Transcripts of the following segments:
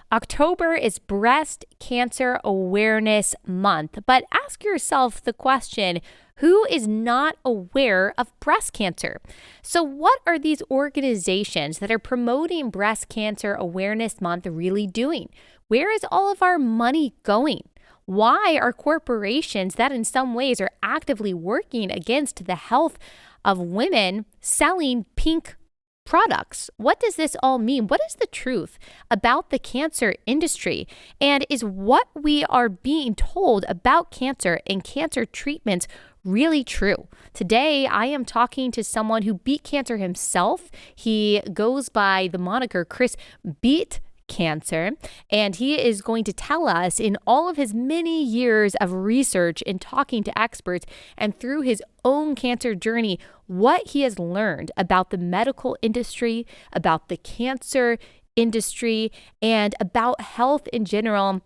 October is Breast Cancer Awareness Month, but ask yourself the question, who is not aware of breast cancer? So what are these organizations that are promoting Breast Cancer Awareness Month really doing? Where is all of our money going? Why are corporations that in some ways are actively working against the health of women selling pink products? What does this all mean? What is the truth about the cancer industry? And is what we are being told about cancer and cancer treatments really true? Today, I am talking to someone who beat cancer himself. He goes by the moniker Chris Beat Cancer, and he is going to tell us in all of his many years of research and talking to experts and through his own cancer journey, what he has learned about the medical industry, about the cancer industry, and about health in general.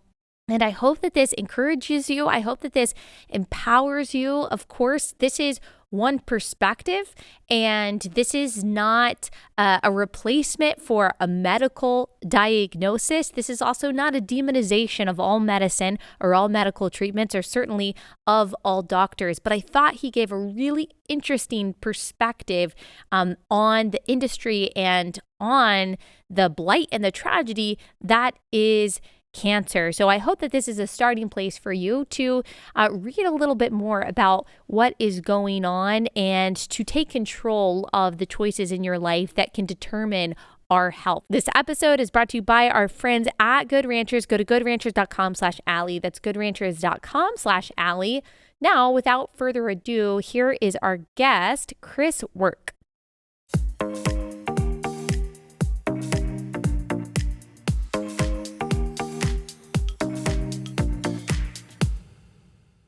And I hope that this encourages you. I hope that this empowers you. Of course, this is one perspective, and this is not a replacement for a medical diagnosis. This is also not a demonization of all medicine or all medical treatments, or certainly of all doctors. But I thought he gave a really interesting perspective on the industry and on the blight and the tragedy that is cancer. So I hope that this is a starting place for you to read a little bit more about what is going on and to take control of the choices in your life that can determine our health. This episode is brought to you by our friends at Good Ranchers. Go to goodranchers.com/Allie. That's goodranchers.com/Allie. Now, without further ado, here is our guest, Chris Wark.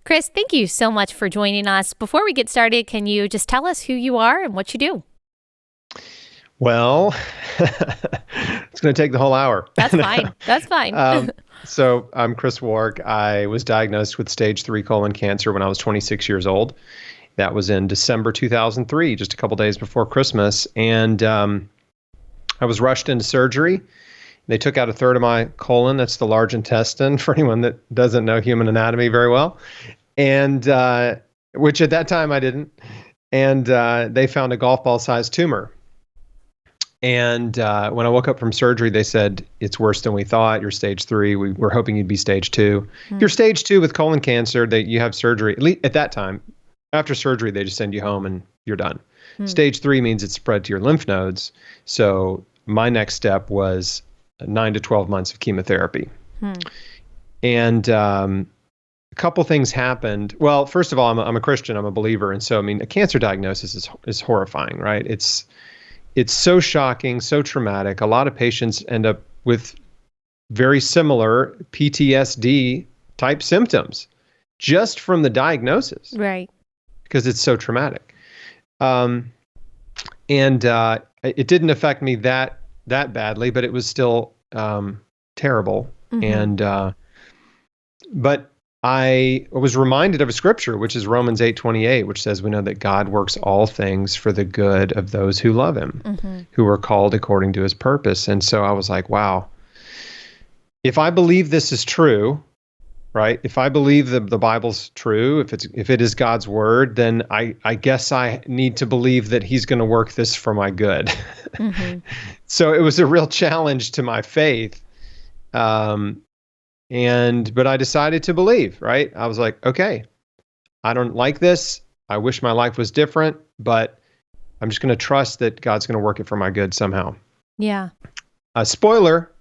Chris, thank you so much for joining us. Before we get started, can you just tell us who you are and what you do? Well, it's going to take the whole hour. That's fine. That's fine. So I'm Chris Wark. I was diagnosed with stage 3 colon cancer when I was 26 years old. That was in December 2003, just a couple days before Christmas. And I was rushed into surgery. They took out a third of my colon. That's the large intestine, for anyone that doesn't know human anatomy very well. And which at that time I didn't. And they found a golf ball sized tumor. And when I woke up from surgery, they said, it's worse than we thought. You're stage 3. We were hoping you'd be stage 2. You're stage 2 with colon cancer, that you have surgery. At least at that time, after surgery, they just send you home and you're done. Stage 3 means it's spread to your lymph nodes. So my next step was 9 to 12 months of chemotherapy. And a couple things happened. Well, first of all, I'm a Christian, I'm a believer. And so, I mean, a cancer diagnosis is horrifying, right? It's so shocking, so traumatic. A lot of patients end up with very similar PTSD type symptoms just from the diagnosis. Right. Because it's so traumatic. And it didn't affect me that badly, but it was still terrible. And but I was reminded of a scripture, which is Romans 8:28, which says we know that God works all things for the good of those who love him, who are called according to his purpose. And so I was like, wow, if I believe this is true, right? If I believe the Bible's true, if it is God's word, then I guess I need to believe that he's going to work this for my good. So it was a real challenge to my faith. But I decided to believe, right? I was like, okay, I don't like this. I wish my life was different, but I'm just going to trust that God's going to work it for my good somehow. Yeah. Spoiler,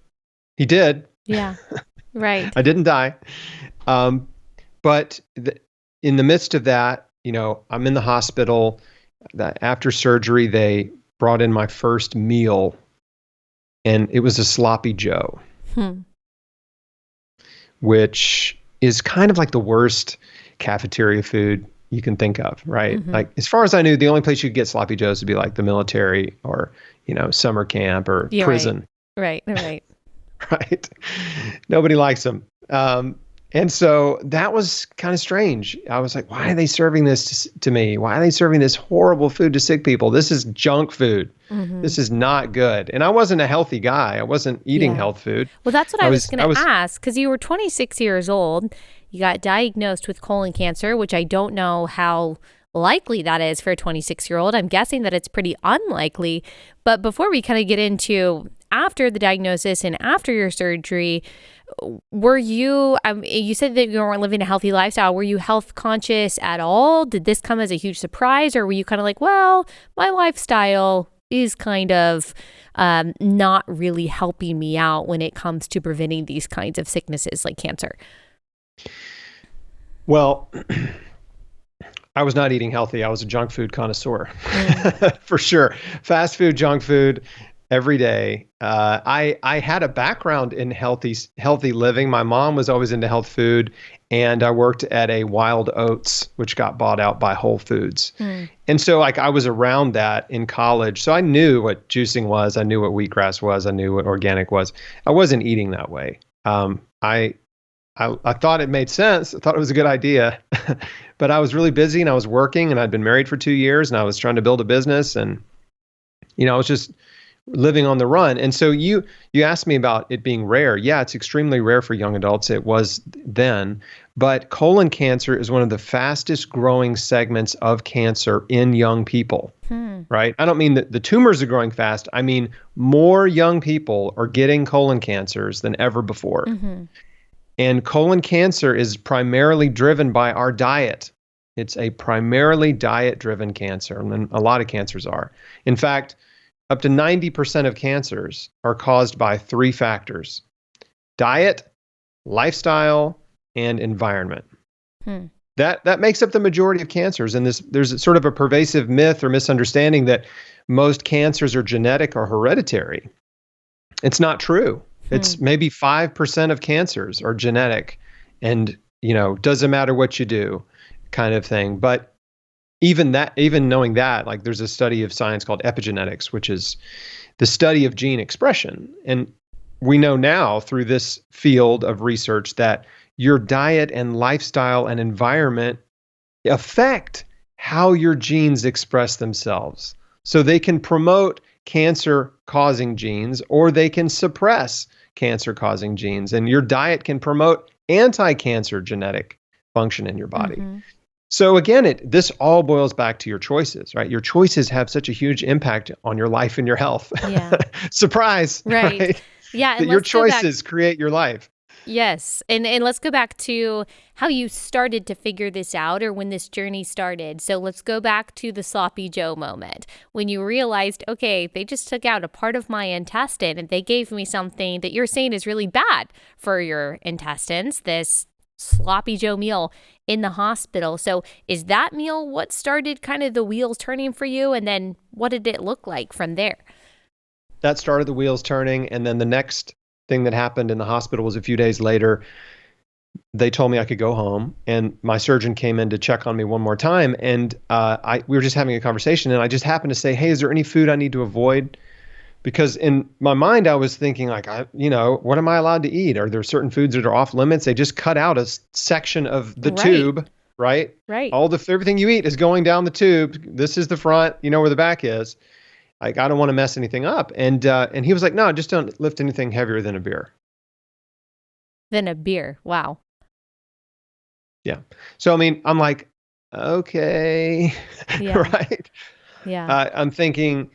he did. Yeah. Right. I didn't die. But in the midst of that, I'm in the hospital. After surgery, they brought in my first meal, and it was a sloppy Joe, which is kind of like the worst cafeteria food you can think of, right? Like, as far as I knew, the only place you could get sloppy Joes would be like the military or, summer camp or prison. Right. Right. Nobody likes them. And so that was kind of strange. I was like, why are they serving this to me? Why are they serving this horrible food to sick people? This is junk food. Mm-hmm. This is not good. And I wasn't a healthy guy. I wasn't eating Yeah. health food. Well, that's what I was going I to was, ask because you were 26 years old. You got diagnosed with colon cancer, which I don't know how likely that is for a 26-year-old. I'm guessing that it's pretty unlikely. But before we kind of get into after the diagnosis and after your surgery, were you, you said that you weren't living a healthy lifestyle. Were you health conscious at all? Did this come as a huge surprise, or were you kind of like, well, my lifestyle is kind of not really helping me out when it comes to preventing these kinds of sicknesses like cancer? well, I was not eating healthy. I was a junk food connoisseur, for sure. Fast food, junk food, every day. I had a background in healthy living. My mom was always into health food, and I worked at a Wild Oats, which got bought out by Whole Foods. And so like I was around that in college. So I knew what juicing was. I knew what wheatgrass was. I knew what organic was. I wasn't eating that way. I thought it made sense. I thought it was a good idea, but I was really busy and I was working and I'd been married for 2 years and I was trying to build a business and, I was just living on the run. And so you asked me about it being rare. Yeah, it's extremely rare for young adults. It was then, but colon cancer is one of the fastest growing segments of cancer in young people, right? I don't mean that the tumors are growing fast. I mean, more young people are getting colon cancers than ever before. And colon cancer is primarily driven by our diet. It's a primarily diet-driven cancer, and a lot of cancers are. In fact, up to 90% of cancers are caused by 3 factors: diet, lifestyle, and environment. That makes up the majority of cancers. And there's sort of a pervasive myth or misunderstanding that most cancers are genetic or hereditary. It's not true. It's maybe 5% of cancers are genetic and, doesn't matter what you do kind of thing. But even knowing that, like there's a study of science called epigenetics, which is the study of gene expression. And we know now through this field of research that your diet and lifestyle and environment affect how your genes express themselves. So they can promote cancer-causing genes or they can suppress cancer-causing genes. And your diet can promote anti-cancer genetic function in your body. So again, this all boils back to your choices, right? Your choices have such a huge impact on your life and your health. Yeah. Surprise. Right. Yeah. That your choices create your life. Yes. And let's go back to how you started to figure this out or when this journey started. So let's go back to the sloppy Joe moment when you realized, okay, they just took out a part of my intestine and they gave me something that you're saying is really bad for your intestines, this sloppy Joe meal in the hospital. So is that meal what started kind of the wheels turning for you? And then what did it look like from there? That started the wheels turning. And then the next thing that happened in the hospital was a few days later, they told me I could go home, and my surgeon came in to check on me one more time. And we were just having a conversation, and I just happened to say, hey, is there any food I need to avoid? Because in my mind, I was thinking like, what am I allowed to eat? Are there certain foods that are off limits? They just cut out a section of the tube, right? Right. Everything you eat is going down the tube. This is the front, where the back is. Like, I don't want to mess anything up. And he was like, no, just don't lift anything heavier than a beer. Than a beer. Wow. Yeah. So, I'm like, okay. Yeah. Right. Yeah. I'm thinking,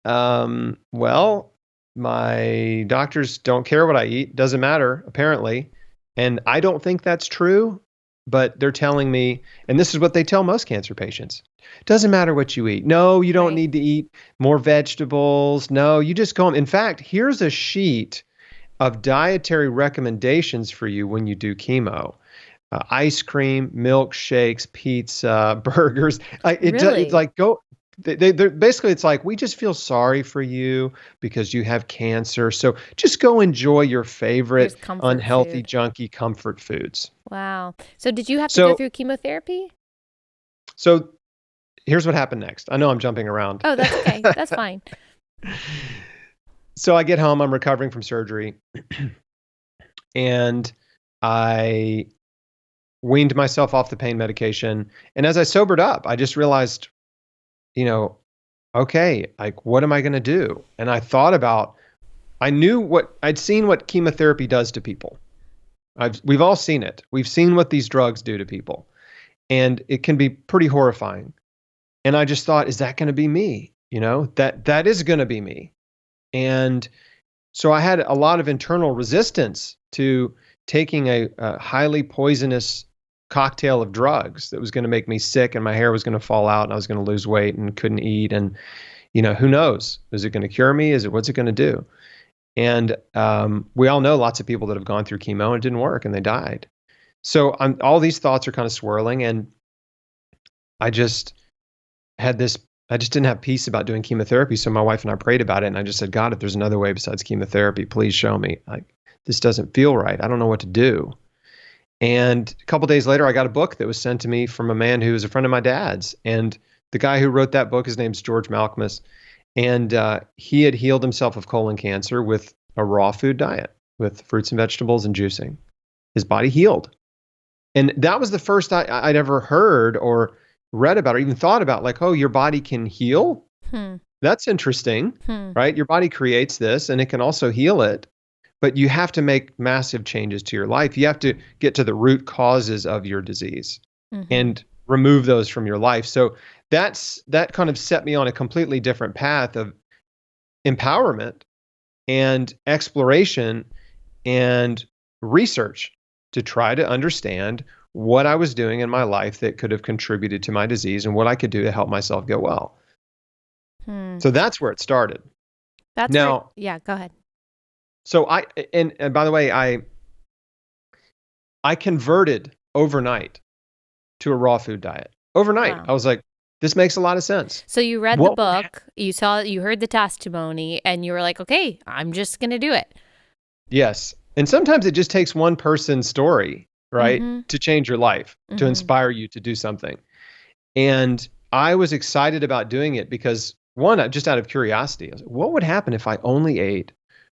well, my doctors don't care what I eat. Doesn't matter, apparently. And I don't think that's true, but they're telling me, and this is what they tell most cancer patients. Doesn't matter what you eat. No, you don't need to eat more vegetables. No, you just go home. In fact, here's a sheet of dietary recommendations for you when you do chemo. Ice cream, milkshakes, pizza, burgers. It's like go. They're basically, it's like, we just feel sorry for you because you have cancer. So just go enjoy your favorite unhealthy, junky comfort foods. Wow. So did you have to go through chemotherapy? So here's what happened next. I know I'm jumping around. Oh, that's okay. That's fine. So I get home, I'm recovering from surgery, and I weaned myself off the pain medication. And as I sobered up, I just realized, okay, like, what am I going to do? And I thought about, I'd seen what chemotherapy does to people. We've all seen it. We've seen what these drugs do to people, and it can be pretty horrifying. And I just thought, is that going to be me? That is going to be me. And so I had a lot of internal resistance to taking a highly poisonous cocktail of drugs that was going to make me sick, and my hair was going to fall out, and I was going to lose weight and couldn't eat. And, who knows? Is it going to cure me? What's it going to do? And we all know lots of people that have gone through chemo and it didn't work and they died. So all these thoughts are kind of swirling, and I just didn't have peace about doing chemotherapy. So my wife and I prayed about it, and I just said, God, if there's another way besides chemotherapy, please show me. Like, this doesn't feel right. I don't know what to do. And a couple of days later, I got a book that was sent to me from a man who was a friend of my dad's. And the guy who wrote that book, his name's George Malcolmus. And he had healed himself of colon cancer with a raw food diet, with fruits and vegetables and juicing. His body healed. And that was the first I'd ever heard or read about or even thought about, like, oh, your body can heal? That's interesting, right? Your body creates this and it can also heal it. But you have to make massive changes to your life. You have to get to the root causes of your disease and remove those from your life. So that kind of set me on a completely different path of empowerment and exploration and research to try to understand what I was doing in my life that could have contributed to my disease and what I could do to help myself get well. So that's where it started. Go ahead. So and by the way, I converted overnight to a raw food diet. Overnight. Wow. I was like, this makes a lot of sense. So you read the book, you heard the testimony, and you were like, okay, I'm just going to do it. Yes. And sometimes it just takes one person's story, right, to change your life, to inspire you to do something. And I was excited about doing it because, one, just out of curiosity, I was like, what would happen if I only ate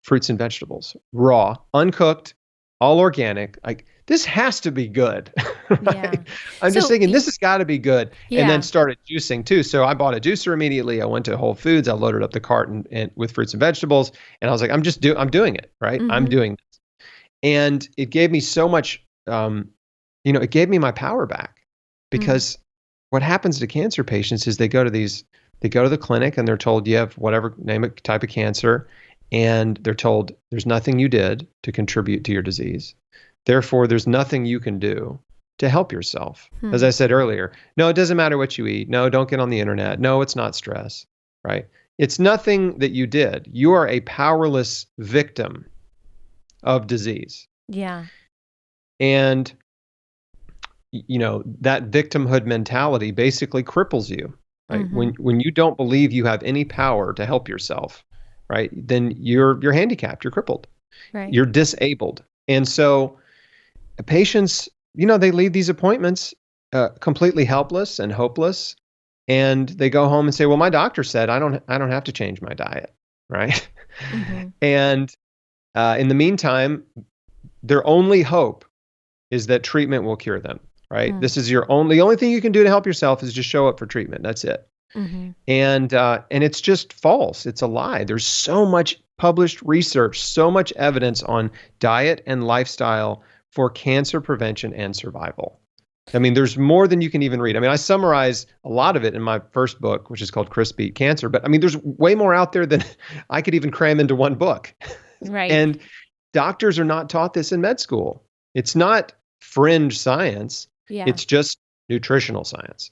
fruits and vegetables, raw, uncooked, all organic? Like, this has to be good, right? Yeah. I'm just thinking, this has got to be good. Yeah. And then started juicing too. So I bought a juicer immediately. I went to Whole Foods. I loaded up the cart and with fruits and vegetables. And I was like, I'm doing it, right? I'm doing this. And it gave me so much, it gave me my power back, because what happens to cancer patients is they go to the clinic and they're told you have whatever type of cancer. And they're told there's nothing you did to contribute to your disease. Therefore, there's nothing you can do to help yourself. As I said earlier, no, it doesn't matter what you eat. No, don't get on the internet. No, it's not stress, right? It's nothing that you did. You are a powerless victim of disease. Yeah. And, that victimhood mentality basically cripples you, right? When you don't believe you have any power to help yourself, right, then you're handicapped, you're crippled, right? You're disabled. And so patients, they leave these appointments completely helpless and hopeless, and they go home and say, well, my doctor said I don't have to change my diet, right? And in the meantime, their only hope is that treatment will cure them, right? This is the only thing you can do to help yourself is just show up for treatment. That's it. And it's just false. It's a lie. There's so much published research, so much evidence on diet and lifestyle for cancer prevention and survival. I mean, there's more than you can even read. I mean, I summarize a lot of it in my first book, which is called Chris Beat Cancer. But I mean, there's way more out there than I could even cram into one book. Right. And doctors are not taught this in med school. It's not fringe science. Yeah. It's just nutritional science.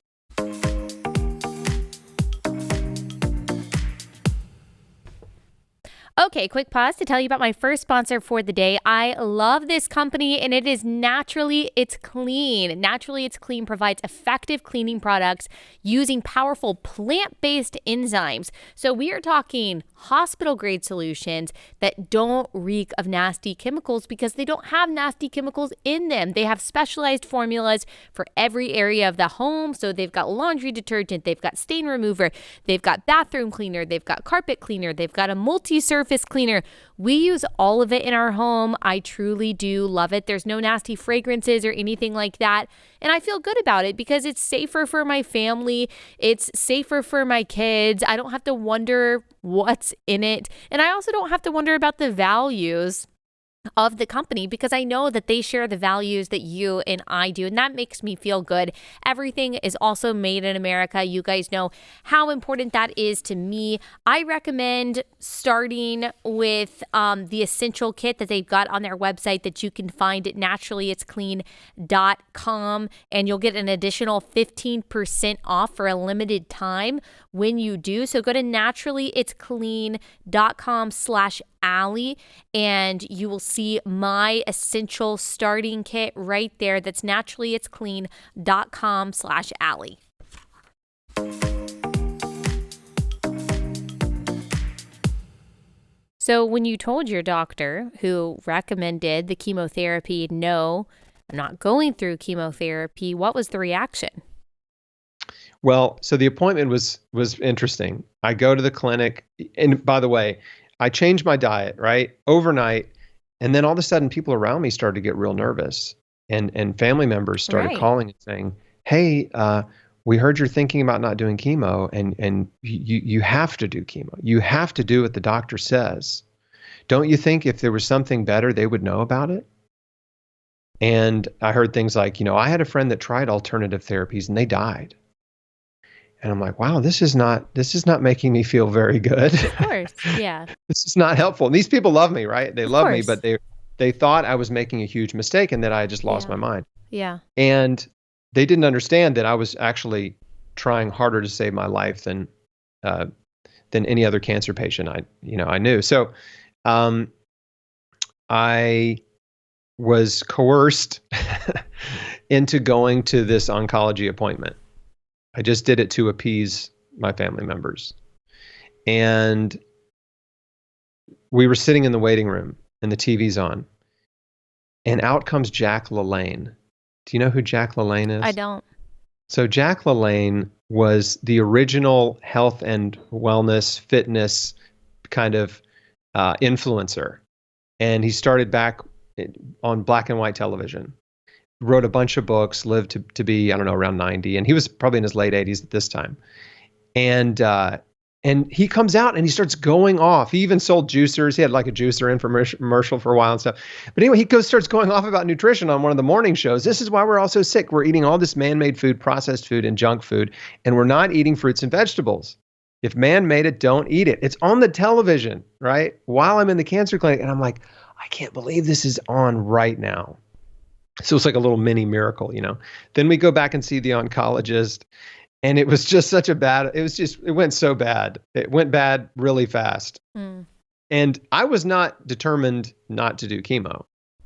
Okay, quick pause to tell you about my first sponsor for the day. I love this company, and it is Naturally It's Clean. Naturally It's Clean provides effective cleaning products using powerful plant-based enzymes. So we are talking hospital-grade solutions that don't reek of nasty chemicals because they don't have nasty chemicals in them. They have specialized formulas for every area of the home. So they've got laundry detergent, they've got stain remover, they've got bathroom cleaner, they've got carpet cleaner, they've got a multi-surface mucus cleaner. We use all of it in our home. I truly do love it. There's no nasty fragrances or anything like that. And I feel good about it because it's safer for my family. It's safer for my kids. I don't have to wonder what's in it. And I also don't have to wonder about the values of the company because I know that they share the values that you and I do, and that makes me feel good. Everything is also made in America. You guys know how important that is to me. I recommend starting with the essential kit that they've got on their website that you can find at naturallyitsclean.com, and you'll get an additional 15% off for a limited time when you do. So go to naturallyitsclean.com/Allie, and you will see my essential starting kit right there. That's naturallyitsclean.com/Allie. So when you told your doctor who recommended the chemotherapy, no, I'm not going through chemotherapy, what was the reaction? Well, so the appointment was interesting. I go to the clinic, and by the way, I changed my diet, right? Overnight, and then all of a sudden people around me started to get real nervous, and family members started calling and saying, "Hey, we heard you're thinking about not doing chemo, and you have to do chemo. You have to do what the doctor says. Don't you think if there was something better, they would know about it?" And I heard things like, I had a friend that tried alternative therapies and they died. And I'm like, wow, this is not making me feel very good. Of course, yeah. This is not helpful. And these people love me, right? They love me, but they thought I was making a huge mistake and that I had just lost my mind. Yeah. And they didn't understand that I was actually trying harder to save my life than any other cancer patient I knew. So I was coerced into going to this oncology appointment. I just did it to appease my family members. And we were sitting in the waiting room and the TV's on. And out comes Jack LaLanne. Do you know who Jack LaLanne is? I don't. So Jack LaLanne was the original health and wellness, fitness kind of influencer. And he started back on black and white television. Wrote a bunch of books, lived to be, I don't know, around 90. And he was probably in his late 80s at this time. And he comes out and he starts going off. He even sold juicers. He had like a juicer infomercial for a while and stuff. But anyway, starts going off about nutrition on one of the morning shows. This is why we're all so sick. We're eating all this man-made food, processed food, and junk food, and we're not eating fruits and vegetables. If man made it, don't eat it. It's on the television, right? While I'm in the cancer clinic. And I'm like, I can't believe this is on right now. So it's like a little mini miracle, Then we go back and see the oncologist, and it was just it went so bad. It went bad really fast. Mm. And I was not determined not to do chemo,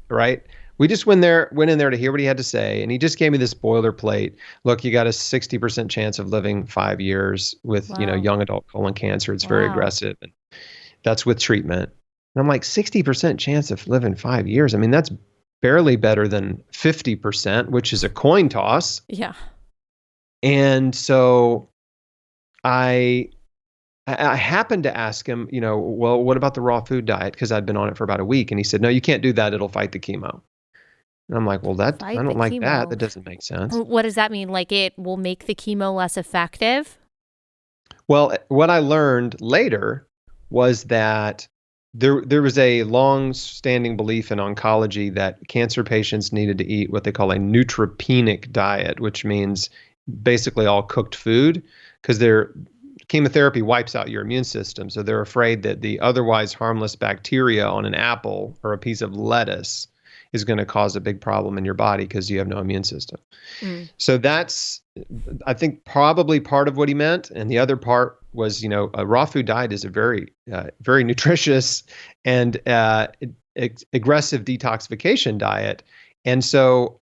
right? We just went in there to hear what he had to say. And he just gave me this boilerplate. Look, you got a 60% chance of living 5 years with, young adult colon cancer. It's very aggressive. And that's with treatment. And I'm like, 60% chance of living 5 years. I mean, that's barely better than 50%, which is a coin toss. Yeah. And so I happened to ask him, well, what about the raw food diet? Because I'd been on it for about a week. And he said, no, you can't do that. It'll fight the chemo. And I'm like, well, I don't like that. That doesn't make sense. What does that mean? Like it will make the chemo less effective? Well, what I learned later was that there was a long-standing belief in oncology that cancer patients needed to eat what they call a neutropenic diet, which means basically all cooked food, because their chemotherapy wipes out your immune system. So they're afraid that the otherwise harmless bacteria on an apple or a piece of lettuce is going to cause a big problem in your body because you have no immune system. Mm. So that's, I think, probably part of what he meant. And the other part was, a raw food diet is a very, very nutritious and aggressive detoxification diet. And so,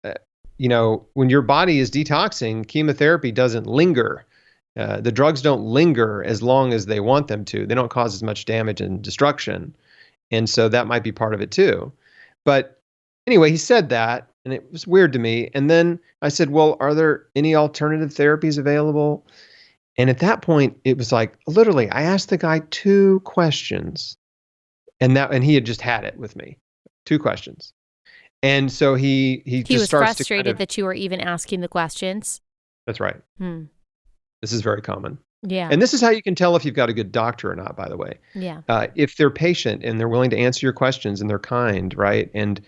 when your body is detoxing, chemotherapy doesn't linger. The drugs don't linger as long as they want them to. They don't cause as much damage and destruction. And so that might be part of it too. But anyway, he said that, and it was weird to me. And then I said, well, are there any alternative therapies available? And at that point, it was like, literally, I asked the guy 2 questions. And he had just had it with me. 2 questions. And so he He just was starts frustrated to kind of, that you were even asking the questions. that's right. Hmm. This is very common. Yeah. And this is how you can tell if you've got a good doctor or not, by the way. Yeah. If they're patient and they're willing to answer your questions and they're kind, right? And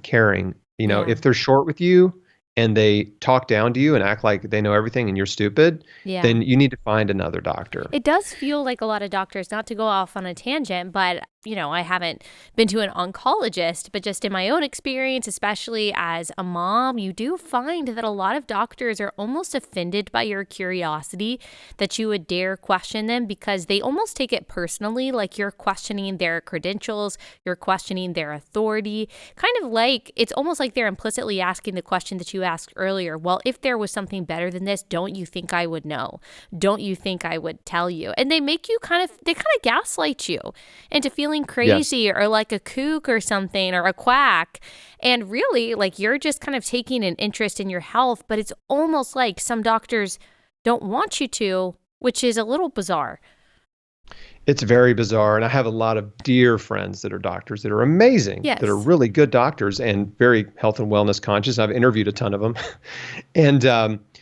caring, Yeah. if they're short with you and they talk down to you and act like they know everything and you're stupid, Yeah. then you need to find another doctor. It does feel like a lot of doctors, not to go off on a tangent, but I haven't been to an oncologist, but just in my own experience, especially as a mom, you do find that a lot of doctors are almost offended by your curiosity, that you would dare question them, because they almost take it personally, like you're questioning their credentials, you're questioning their authority, kind of like, it's almost like they're implicitly asking the question that you asked earlier. Well, if there was something better than this, don't you think I would know? Don't you think I would tell you? And they make you they kind of gaslight you into feeling crazy, yes, or like a kook or something, or a quack. And really, like, you're just kind of taking an interest in your health, but it's almost like some doctors don't want you to, which is a little bizarre. It's very bizarre. And I have a lot of dear friends that are doctors that are amazing, yes, that are really good doctors and very health and wellness conscious. I've interviewed a ton of them. And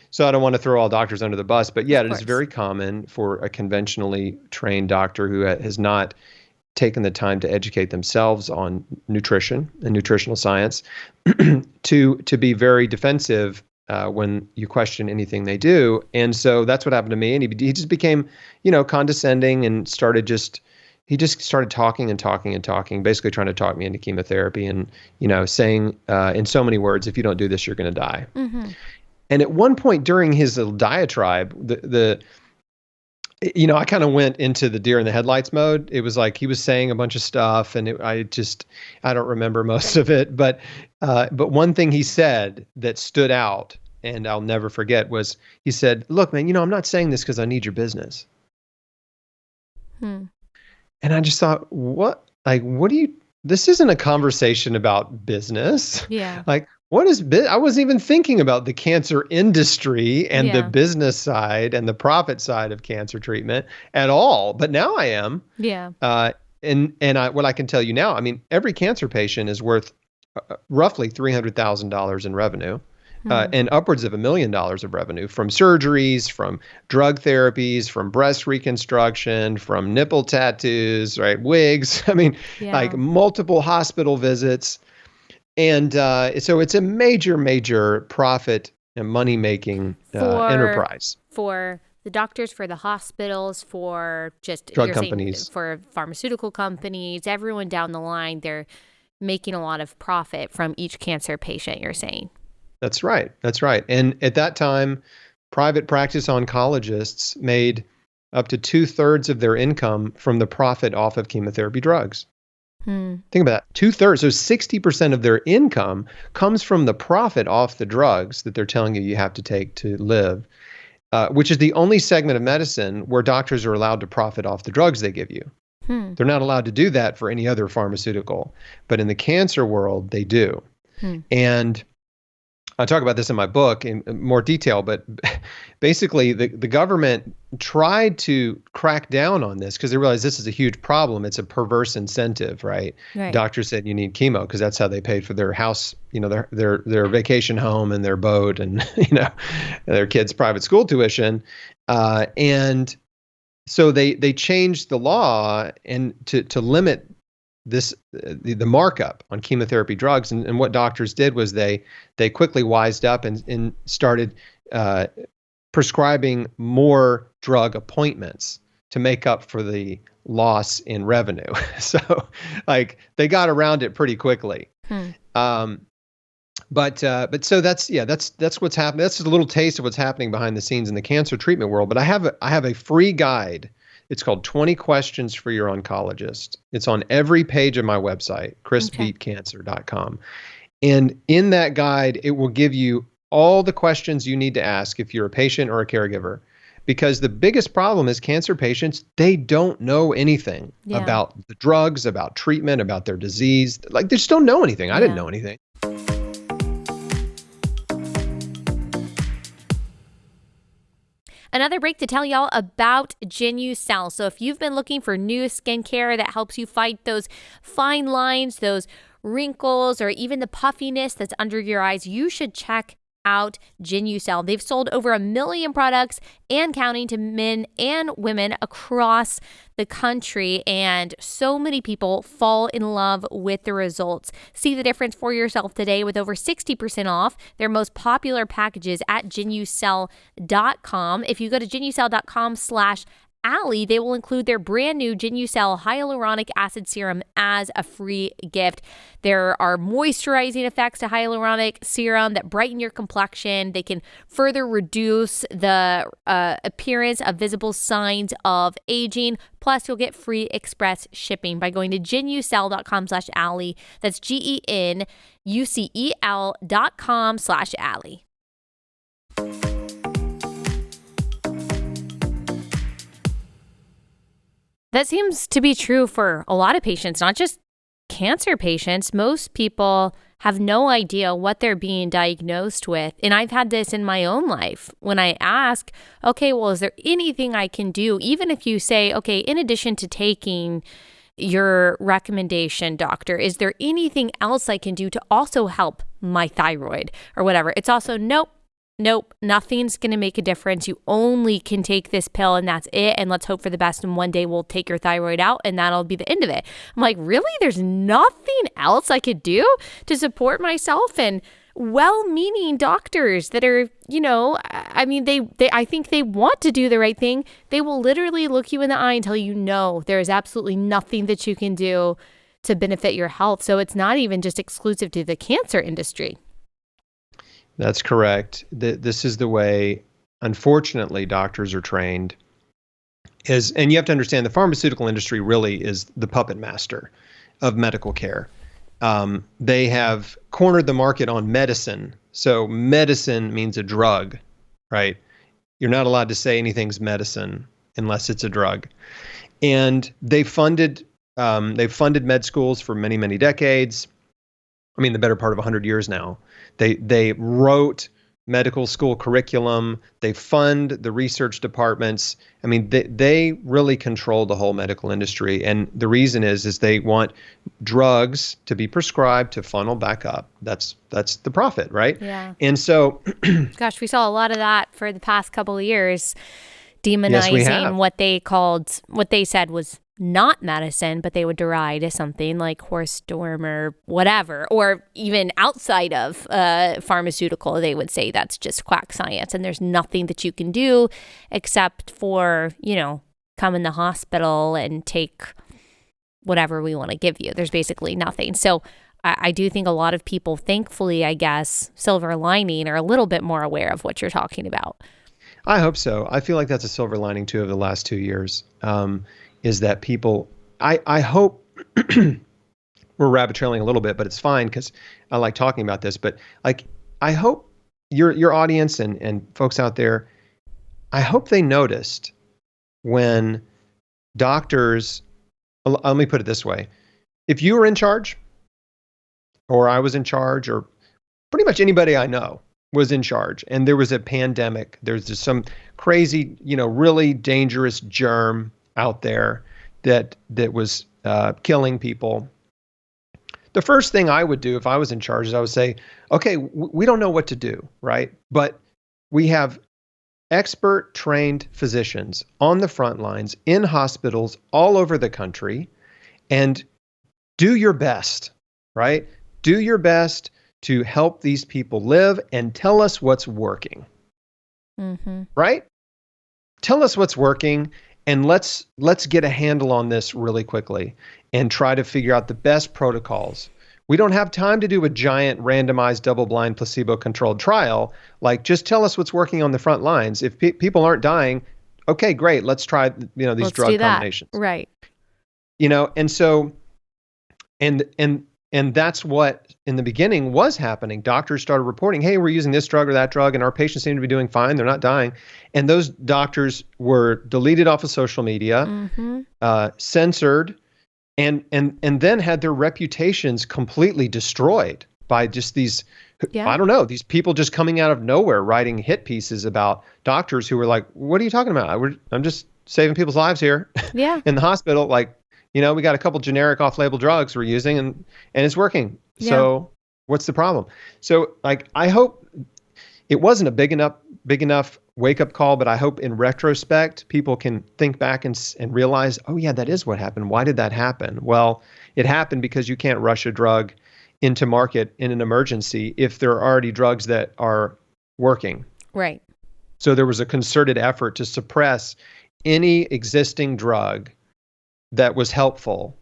so I don't want to throw all doctors under the bus, but yeah, it is very common for a conventionally trained doctor who has not taken the time to educate themselves on nutrition and nutritional science to be very defensive when you question anything they do. And so that's what happened to me. And he just became, condescending and he just started talking and talking and talking, basically trying to talk me into chemotherapy and, saying in so many words, if you don't do this, you're going to die. Mm-hmm. And at one point during his little diatribe, I kind of went into the deer in the headlights mode. It was like he was saying a bunch of stuff, and I don't remember most of it. But one thing he said that stood out, and I'll never forget, was he said, "Look, man, I'm not saying this because I need your business." And I just thought, what do you? This isn't a conversation about business. Yeah. Like, what is I wasn't even thinking about the cancer industry and the business side and the profit side of cancer treatment at all. But now I am. Yeah. And what I can tell you now, I mean, every cancer patient is worth roughly $300,000 in revenue, and upwards of $1 million of revenue from surgeries, from drug therapies, from breast reconstruction, from nipple tattoos, right? Wigs. I mean, like multiple hospital visits. And so it's a major, major profit and money-making enterprise. For the doctors, for the hospitals, for just drug companies, for pharmaceutical companies, everyone down the line, they're making a lot of profit from each cancer patient, you're saying. That's right. That's right. And at that time, private practice oncologists made up to 2/3 of their income from the profit off of chemotherapy drugs. Think about that. 2/3. So 60% of their income comes from the profit off the drugs that they're telling you have to take to live, which is the only segment of medicine where doctors are allowed to profit off the drugs they give you. They're not allowed to do that for any other pharmaceutical. But in the cancer world, they do. And I talk about this in my book in more detail, but basically the government tried to crack down on this because they realized this is a huge problem. It's a perverse incentive, right? Doctors said you need chemo because that's how they paid for their house, their vacation home and their boat and, their kids' private school tuition. And so they changed the law and to limit this the markup on chemotherapy drugs, and what doctors did was they quickly wised up and started prescribing more drug appointments to make up for the loss in revenue. So they got around it pretty quickly. But so that's what's happening. That's just a little taste of what's happening behind the scenes in the cancer treatment world. But I have a free guide. It's called 20 Questions for Your Oncologist. It's on every page of my website, chrisbeatcancer.com. And in that guide, it will give you all the questions you need to ask if you're a patient or a caregiver. Because the biggest problem is cancer patients, they don't know anything about the drugs, about treatment, about their disease. They just don't know anything. I didn't know anything. Another break to tell y'all about Genucell. So if you've been looking for new skincare that helps you fight those fine lines, those wrinkles, or even the puffiness that's under your eyes, you should check out Genucell. They've sold over 1 million products and counting to men and women across the country, and so many people fall in love with the results. See the difference for yourself today with over 60% off their most popular packages at Genucell.com. If you go to Genucell.com/Allie, they will include their brand new Genucell hyaluronic acid serum as a free gift. There are moisturizing effects to hyaluronic serum that brighten your complexion. They can further reduce the appearance of visible signs of aging. Plus, you'll get free express shipping by going to Genucell.com/Allie. That's GENUCEL.com/Allie. That seems to be true for a lot of patients, not just cancer patients. Most people have no idea what they're being diagnosed with. And I've had this in my own life. When I ask, okay, well, is there anything I can do? Even if you say, okay, in addition to taking your recommendation, doctor, is there anything else I can do to also help my thyroid or whatever? It's also, nope, nothing's going to make a difference. You only can take this pill and that's it. And let's hope for the best. And one day we'll take your thyroid out and that'll be the end of it. I'm like, really? There's nothing else I could do to support myself? And well-meaning doctors that are, I mean, I think they want to do the right thing. They will literally look you in the eye and tell you, no, there is absolutely nothing that you can do to benefit your health. So it's not even just exclusive to the cancer industry. That's correct. This is the way, unfortunately, doctors are trained. And you have to understand the pharmaceutical industry really is the puppet master of medical care. They have cornered the market on medicine. So medicine means a drug, right? You're not allowed to say anything's medicine unless it's a drug. And they've funded med schools for many, many decades. I mean, the better part of 100 years now. They wrote medical school curriculum. They fund the research departments. I mean, they really control the whole medical industry. And the reason is they want drugs to be prescribed to funnel back up. That's the profit, right? Yeah. And so, gosh, we saw a lot of that for the past couple of years, demonizing what they said was not medicine, but they would deride as something like horse dorm or whatever, or even outside of pharmaceutical, they would say that's just quack science and there's nothing that you can do except for, come in the hospital and take whatever we want to give you. There's basically nothing. So I do think a lot of people, thankfully, I guess, silver lining, are a little bit more aware of what you're talking about. I hope so. I feel like that's a silver lining too of the last 2 years. Is that people, I hope, we're rabbit trailing a little bit, but it's fine because I like talking about this, but I hope your audience and folks out there, I hope they noticed when doctors, let me put it this way. If you were in charge or I was in charge or pretty much anybody I know was in charge and there was a pandemic, there's just some crazy, really dangerous germ out there that was killing people. The first thing I would do if I was in charge is I would say, okay, we don't know what to do, right? But we have expert trained physicians on the front lines in hospitals all over the country, and do your best, right? Do your best to help these people live and tell us what's working, right? Tell us what's working. And let's get a handle on this really quickly and try to figure out the best protocols. We don't have time to do a giant randomized double-blind placebo-controlled trial. Just tell us what's working on the front lines. If people aren't dying, okay, great. Let's try these drug combinations. Right. And so and that's what in the beginning was happening. Doctors started reporting, hey, we're using this drug or that drug, and our patients seem to be doing fine. They're not dying. And those doctors were deleted off of social media, censored, and then had their reputations completely destroyed by just these Yeah. I don't know, these people just coming out of nowhere writing hit pieces about doctors who were like, what are you talking about? I'm just saving people's lives here Yeah. in the hospital. Like, we got a couple generic off-label drugs we're using and it's working. Yeah. So what's the problem? So like, I hope it wasn't a big enough wake-up call, but I hope in retrospect, people can think back and realize, oh yeah, that is what happened. Why did that happen? Well, it happened because you can't rush a drug into market in an emergency if there are already drugs that are working. Right. So there was a concerted effort to suppress any existing drug that was helpful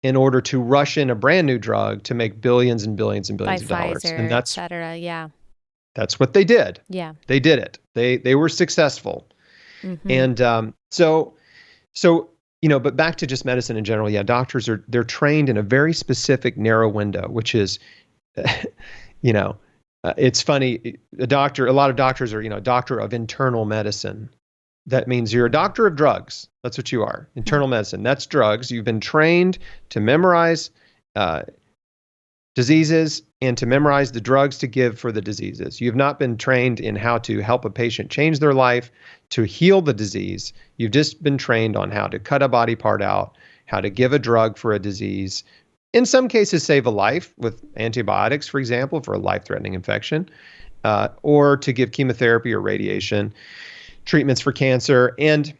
in order to rush in a brand new drug to make billions and billions and billions By of dollars. Pfizer, And et cetera. Yeah. that's what they did. Yeah. They did it. They were successful. Mm-hmm. And so but back to just medicine in general, yeah, doctors they're trained in a very specific narrow window, which is, it's funny. A lot of doctors are, doctor of internal medicine. That means you're a doctor of drugs. That's what you are. Internal medicine. That's drugs. You've been trained to memorize diseases and to memorize the drugs to give for the diseases. You've not been trained in how to help a patient change their life, to heal the disease. You've just been trained on how to cut a body part out, how to give a drug for a disease, in some cases save a life with antibiotics, for example, for a life-threatening infection, or to give chemotherapy or radiation treatments for cancer. And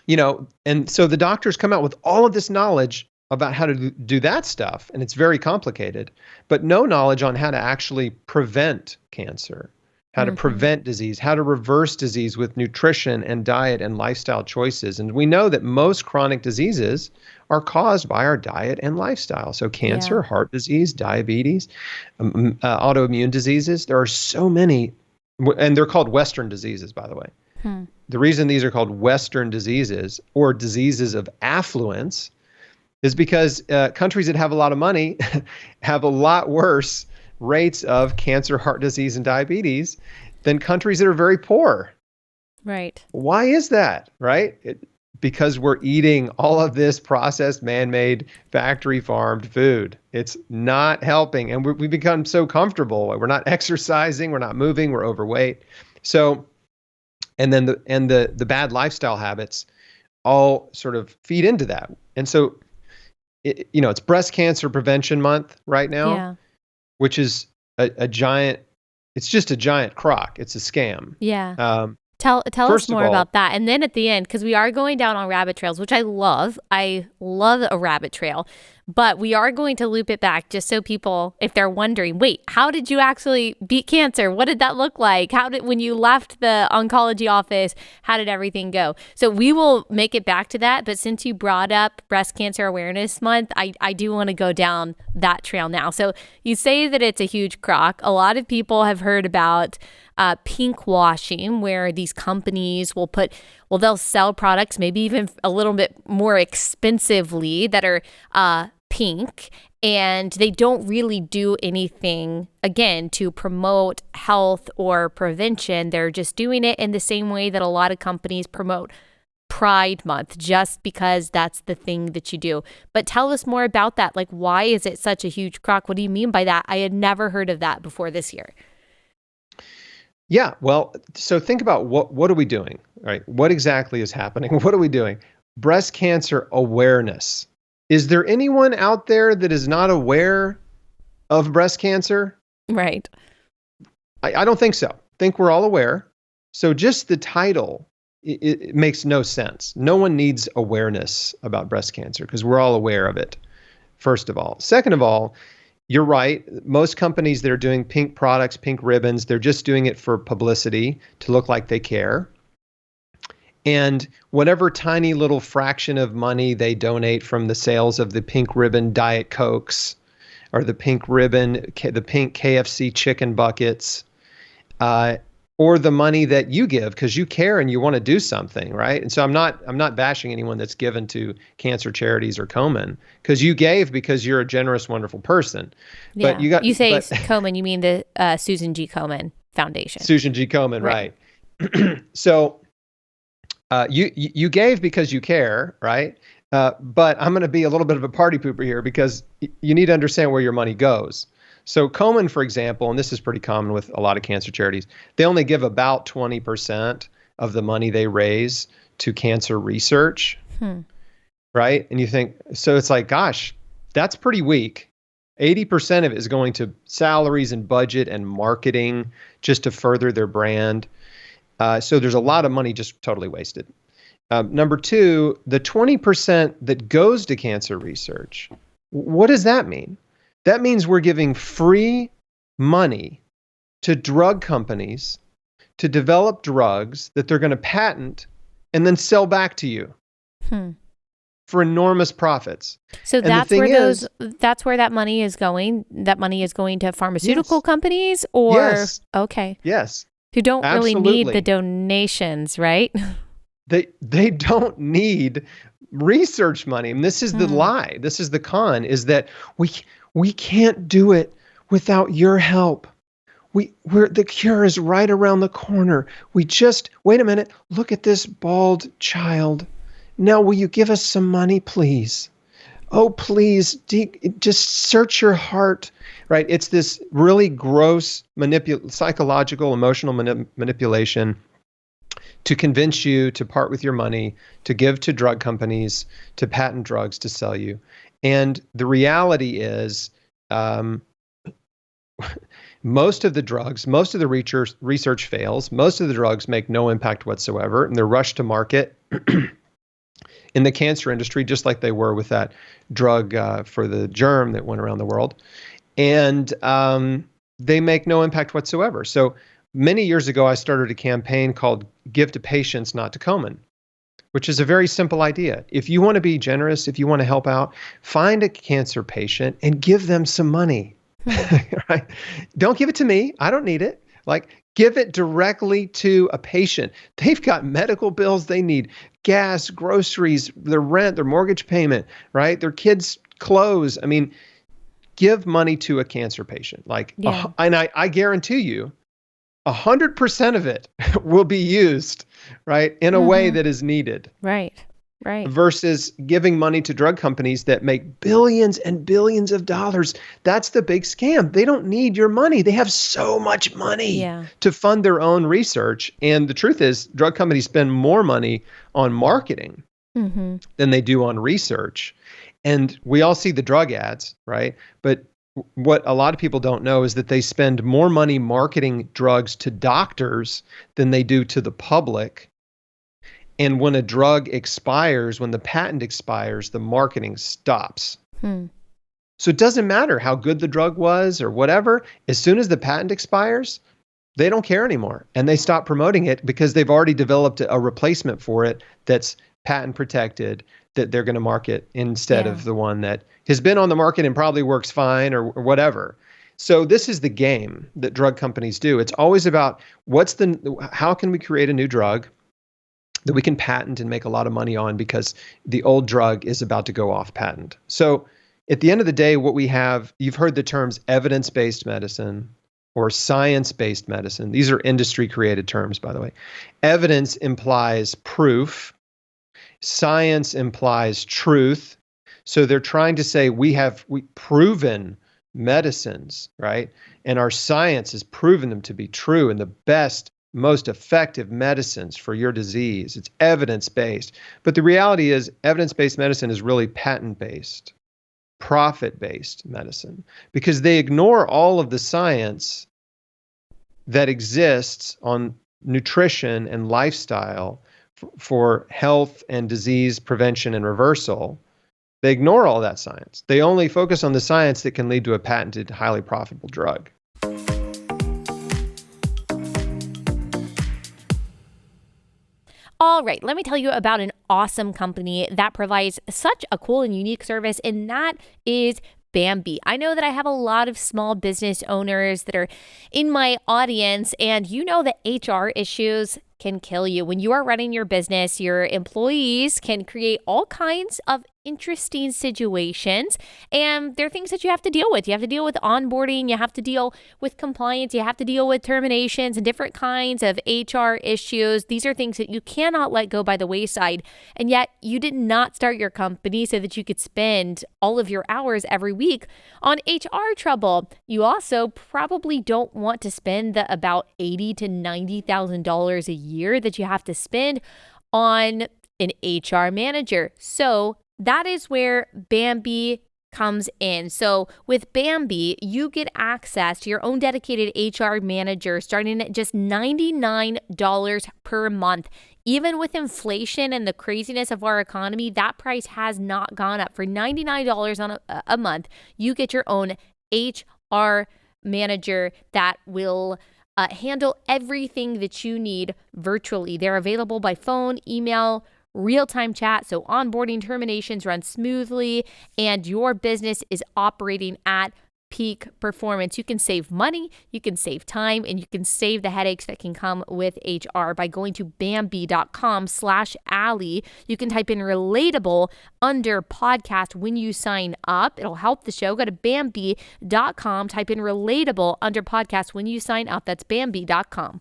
so the doctors come out with all of this knowledge about how to do that stuff, and it's very complicated, but no knowledge on how to actually prevent cancer, how to prevent disease, how to reverse disease with nutrition and diet and lifestyle choices. And we know that most chronic diseases are caused by our diet and lifestyle. So cancer, heart disease, diabetes, autoimmune diseases, there are so many, and they're called Western diseases, by the way. The reason these are called Western diseases or diseases of affluence is because countries that have a lot of money have a lot worse rates of cancer, heart disease, and diabetes than countries that are very poor. Right. Why is that, right? Because we're eating all of this processed, man-made, factory-farmed food. It's not helping, and we've become so comfortable. We're not exercising, we're not moving, we're overweight. So, and then the bad lifestyle habits all sort of feed into that. And so, it's Breast Cancer Prevention Month right now, which is a giant, it's just a giant crock. It's a scam. Yeah. Tell us more about that. And then at the end, because we are going down on rabbit trails, which I love. I love a rabbit trail. But we are going to loop it back just so people, if they're wondering, wait, how did you actually beat cancer? What did that look like? When you left the oncology office, how did everything go? So we will make it back to that. But since you brought up Breast Cancer Awareness Month, I do want to go down that trail now. So you say that it's a huge crock. A lot of people have heard about pink washing, where these companies they'll sell products maybe even a little bit more expensively that are pink, and they don't really do anything, again, to promote health or prevention. They're just doing it in the same way that a lot of companies promote Pride Month, just because that's the thing that you do. But tell us more about that. Like, why is it such a huge crock? What do you mean by that? I had never heard of that before this year. Yeah, well, so think about what are we doing, right? What exactly is happening? What are we doing? Breast cancer awareness. Is there anyone out there that is not aware of breast cancer? Right. I don't think so. I think we're all aware. So just the title, it makes no sense. No one needs awareness about breast cancer because we're all aware of it, first of all. Second of all, you're right. Most companies that are doing pink products, pink ribbons, they're just doing it for publicity to look like they care. And whatever tiny little fraction of money they donate from the sales of the pink ribbon Diet Cokes or the pink ribbon, the pink KFC chicken buckets, or the money that you give because you care and you want to do something, right? And so I'm not bashing anyone that's given to cancer charities or Komen, because you gave because you're a generous, wonderful person. Yeah. But you say Komen, you mean the Susan G. Komen Foundation. Susan G. Komen, right? So you gave because you care, right? But I'm going to be a little bit of a party pooper here because you need to understand where your money goes. So Komen, for example, and this is pretty common with a lot of cancer charities, they only give about 20% of the money they raise to cancer research, right? And you think, so it's like, gosh, that's pretty weak. 80% of it is going to salaries and budget and marketing just to further their brand. So there's a lot of money just totally wasted. Number two, the 20% that goes to cancer research, what does that mean? That means we're giving free money to drug companies to develop drugs that they're going to patent and then sell back to you for enormous profits. So that's where that money is going. That money is going to pharmaceutical companies, or okay, who don't really need the donations, right? They don't need research money. And this is the lie. This is the con, is that we can't do it without your help. The cure is right around the corner. Wait a minute, look at this bald child. Now, will you give us some money, please? Oh, please, just search your heart, right? It's this really gross psychological, emotional manipulation to convince you to part with your money, to give to drug companies, to patent drugs to sell you. And the reality is, most of the drugs, most of the research fails. Most of the drugs make no impact whatsoever, and they're rushed to market in the cancer industry, just like they were with that drug for the germ that went around the world. And they make no impact whatsoever. So many years ago, I started a campaign called Give to Patients, Not to Komen, which is a very simple idea. If you want to be generous, if you want to help out, find a cancer patient and give them some money. Right? Don't give it to me. I don't need it. Give it directly to a patient. They've got medical bills. They need gas, groceries, their rent, their mortgage payment, right? Their kids' clothes. I mean, give money to a cancer patient. And I guarantee you, 100% of it will be used, right, in a way that is needed. Right. Versus giving money to drug companies that make billions and billions of dollars. That's the big scam. They don't need your money. They have so much money to fund their own research. And the truth is, drug companies spend more money on marketing than they do on research. And we all see the drug ads, right? But what a lot of people don't know is that they spend more money marketing drugs to doctors than they do to the public. And when a drug expires, when the patent expires, the marketing stops. So it doesn't matter how good the drug was or whatever. As soon as the patent expires, they don't care anymore. And they stop promoting it because they've already developed a replacement for it that's patent protected, that they're going to market instead of the one that has been on the market and probably works fine or whatever. So this is the game that drug companies do. It's always about how can we create a new drug that we can patent and make a lot of money on because the old drug is about to go off patent. So at the end of the day, what we have, you've heard the terms evidence-based medicine or science-based medicine. These are industry-created terms, by the way. Evidence implies proof. Science implies truth. So they're trying to say we proven medicines, right? And our science has proven them to be true and the best, most effective medicines for your disease. It's evidence-based. But the reality is evidence-based medicine is really patent-based, profit-based medicine, because they ignore all of the science that exists on nutrition and lifestyle for health and disease prevention and reversal. They ignore all that science. They only focus on the science that can lead to a patented, highly profitable drug. All right, let me tell you about an awesome company that provides such a cool and unique service, and that is Bambi. I know that I have a lot of small business owners that are in my audience, and you know that HR issues can kill you. When you are running your business, your employees can create all kinds of interesting situations, and there are things that you have to deal with. You have to deal with onboarding, you have to deal with compliance, you have to deal with terminations and different kinds of HR issues. These are things that you cannot let go by the wayside. And yet you did not start your company so that you could spend all of your hours every week on HR trouble. You also probably don't want to spend the about $80,000 to $90,000 a year that you have to spend on an HR manager. So that is where Bambee comes in. So with Bambee, you get access to your own dedicated HR manager starting at just $99 per month. Even with inflation and the craziness of our economy, that price has not gone up. For $99 on a month, you get your own HR manager that will handle everything that you need virtually. They're available by phone, email, real-time chat, so onboarding, terminations run smoothly, and your business is operating at peak performance. You can save money, you can save time, and you can save the headaches that can come with HR by going to Bambee.com/Allie. You can type in relatable under podcast when you sign up. It'll help the show. Go to Bambee.com, type in relatable under podcast when you sign up. That's Bambee.com.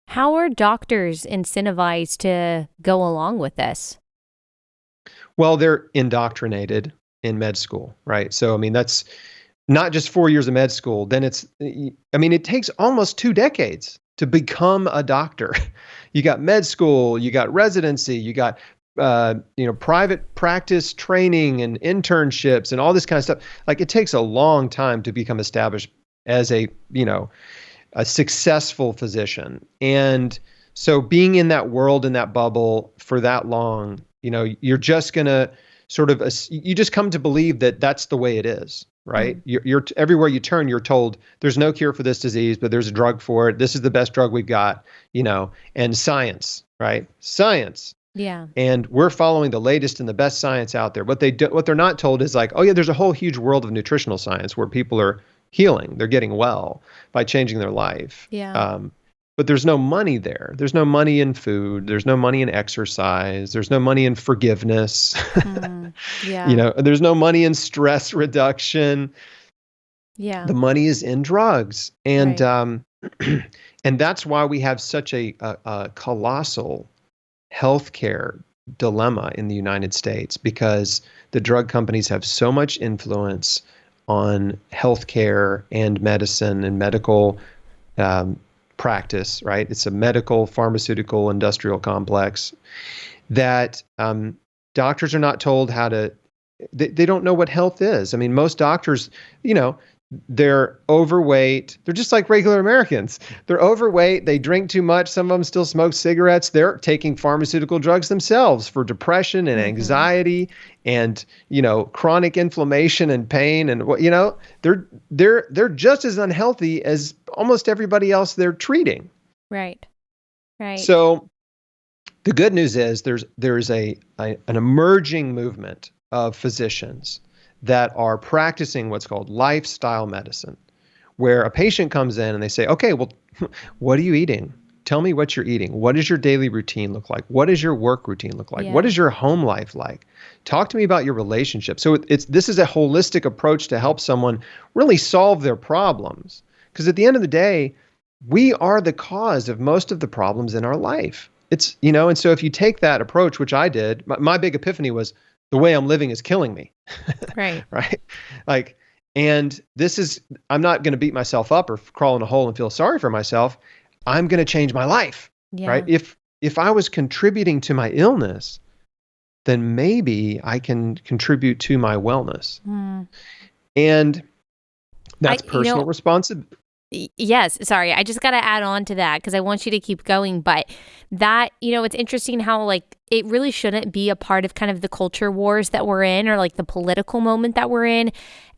How are doctors incentivized to go along with this? Well, they're indoctrinated in med school, right? So, I mean, that's not just 4 years of med school. Then it takes almost 2 decades to become a doctor. You got med school, you got residency, you got, private practice training and internships and all this kind of stuff. Like, it takes a long time to become established as a successful physician. And so being in that world, in that bubble for that long, you're just going to you just come to believe that that's the way it is, right? Mm-hmm. You're everywhere you turn, you're told there's no cure for this disease, but there's a drug for it. This is the best drug we've got, and science, right? Science. Yeah. And we're following the latest and the best science out there. What they're not told is like, oh yeah, there's a whole huge world of nutritional science where people are healing. They're getting well by changing their life. Yeah. But there's no money there. There's no money in food. There's no money in exercise. There's no money in forgiveness. Yeah. There's no money in stress reduction. Yeah. The money is in drugs. And right. And that's why we have such a colossal healthcare dilemma in the United States, because the drug companies have so much influence on healthcare and medicine and medical practice, right? It's a medical, pharmaceutical, industrial complex that doctors are not told how to, they don't know what health is. I mean, most doctors, they're overweight. They're just like regular Americans. They're overweight. They drink too much. Some of them still smoke cigarettes. They're taking pharmaceutical drugs themselves for depression and anxiety and, chronic inflammation and pain. And they're just as unhealthy as almost everybody else they're treating. Right. Right. So the good news is there's an emerging movement of physicians that are practicing what's called lifestyle medicine, where a patient comes in and they say, okay, well, what are you eating? Tell me what you're eating. What does your daily routine look like? What does your work routine look like? Yeah. What is your home life like? Talk to me about your relationship. So this is a holistic approach to help someone really solve their problems. Because at the end of the day, we are the cause of most of the problems in our life. It's, and so if you take that approach, which I did, my big epiphany was the way I'm living is killing me. Right. Right. I'm not going to beat myself up or crawl in a hole and feel sorry for myself. I'm going to change my life. Yeah. Right. If I was contributing to my illness, then maybe I can contribute to my wellness. And that's personal responsibility. Yes. Sorry. I just got to add on to that because I want you to keep going. But that, it's interesting how it really shouldn't be a part of kind of the culture wars that we're in or like the political moment that we're in.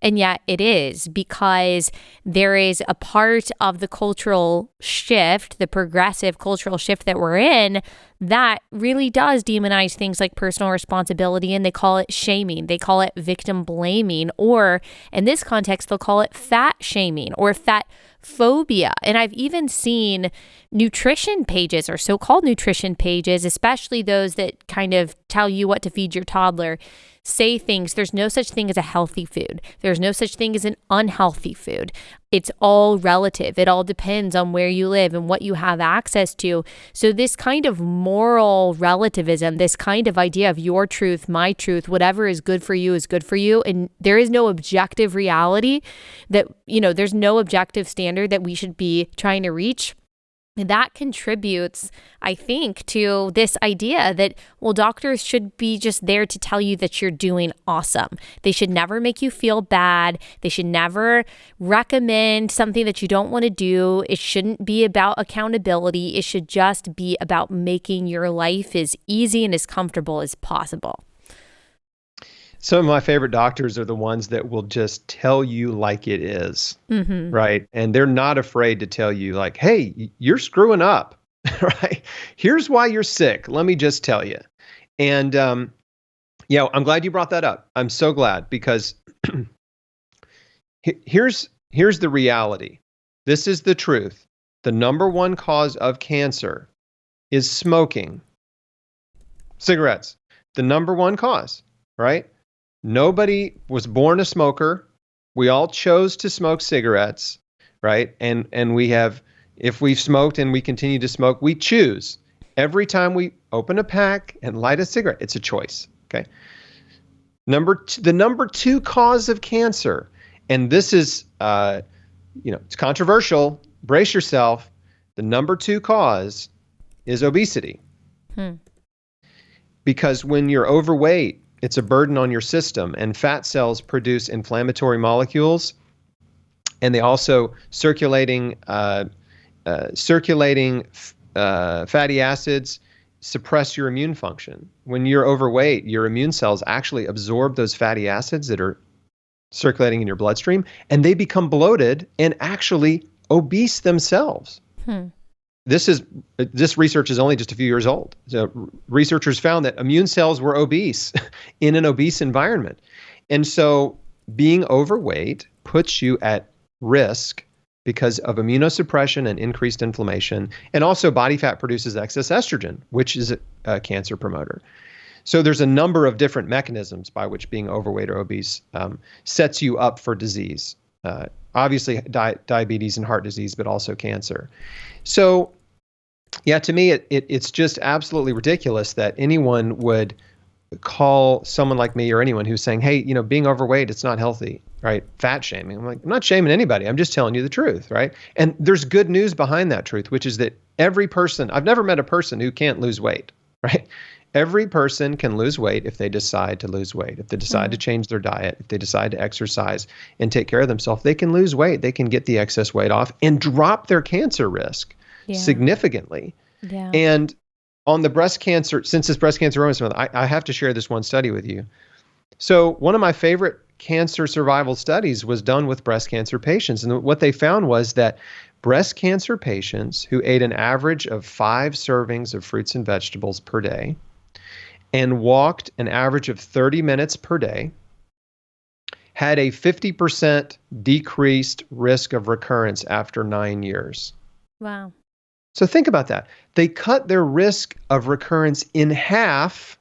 And yet it is, because there is a part of the cultural shift, the progressive cultural shift that we're in, that really does demonize things like personal responsibility, and they call it shaming. They call it victim blaming, or in this context, they'll call it fat shaming or fat phobia. And I've even seen nutrition pages, or so-called nutrition pages, especially those that kind of tell you what to feed your toddler, say things, there's no such thing as a healthy food. There's no such thing as an unhealthy food. It's all relative. It all depends on where you live and what you have access to. So this kind of moral relativism, this kind of idea of your truth, my truth, whatever is good for you is good for you. And there is no objective reality that, there's no objective standard that we should be trying to reach. That contributes, I think, to this idea that, well, doctors should be just there to tell you that you're doing awesome. They should never make you feel bad. They should never recommend something that you don't want to do. It shouldn't be about accountability. It should just be about making your life as easy and as comfortable as possible. Some of my favorite doctors are the ones that will just tell you like it is, right? And they're not afraid to tell you like, hey, you're screwing up, right? Here's why you're sick. Let me just tell you. And I'm glad you brought that up. I'm so glad, because here's the reality. This is the truth. The number one cause of cancer is smoking. Cigarettes, the number one cause, right? Nobody was born a smoker. We all chose to smoke cigarettes, right? And we have, if we've smoked and we continue to smoke, we choose. Every time we open a pack and light a cigarette, it's a choice, okay? The number two cause of cancer, and this is, it's controversial. Brace yourself. The number two cause is obesity. Because when you're overweight, it's a burden on your system, and fat cells produce inflammatory molecules, and they also circulating fatty acids suppress your immune function. When you're overweight, your immune cells actually absorb those fatty acids that are circulating in your bloodstream, and they become bloated and actually obese themselves. This research is only just a few years old. So researchers found that immune cells were obese in an obese environment. And so being overweight puts you at risk because of immunosuppression and increased inflammation. And also body fat produces excess estrogen, which is a cancer promoter. So there's a number of different mechanisms by which being overweight or obese sets you up for disease. Obviously diabetes and heart disease, but also cancer. So, yeah, to me, it's just absolutely ridiculous that anyone would call someone like me or anyone who's saying, hey, being overweight, it's not healthy, right? Fat shaming. I'm like, I'm not shaming anybody. I'm just telling you the truth, right? And there's good news behind that truth, which is that every person, I've never met a person who can't lose weight, right? Every person can lose weight if they decide to lose weight. If they decide to change their diet, if they decide to exercise and take care of themselves, they can lose weight. They can get the excess weight off and drop their cancer risk significantly. Yeah. And on the breast cancer, since it's Breast Cancer Awareness Month, I have to share this one study with you. So one of my favorite cancer survival studies was done with breast cancer patients. And what they found was that breast cancer patients who ate an average of 5 servings of fruits and vegetables per day and walked an average of 30 minutes per day had a 50% decreased risk of recurrence after 9 years. Wow. So think about that. They cut their risk of recurrence in half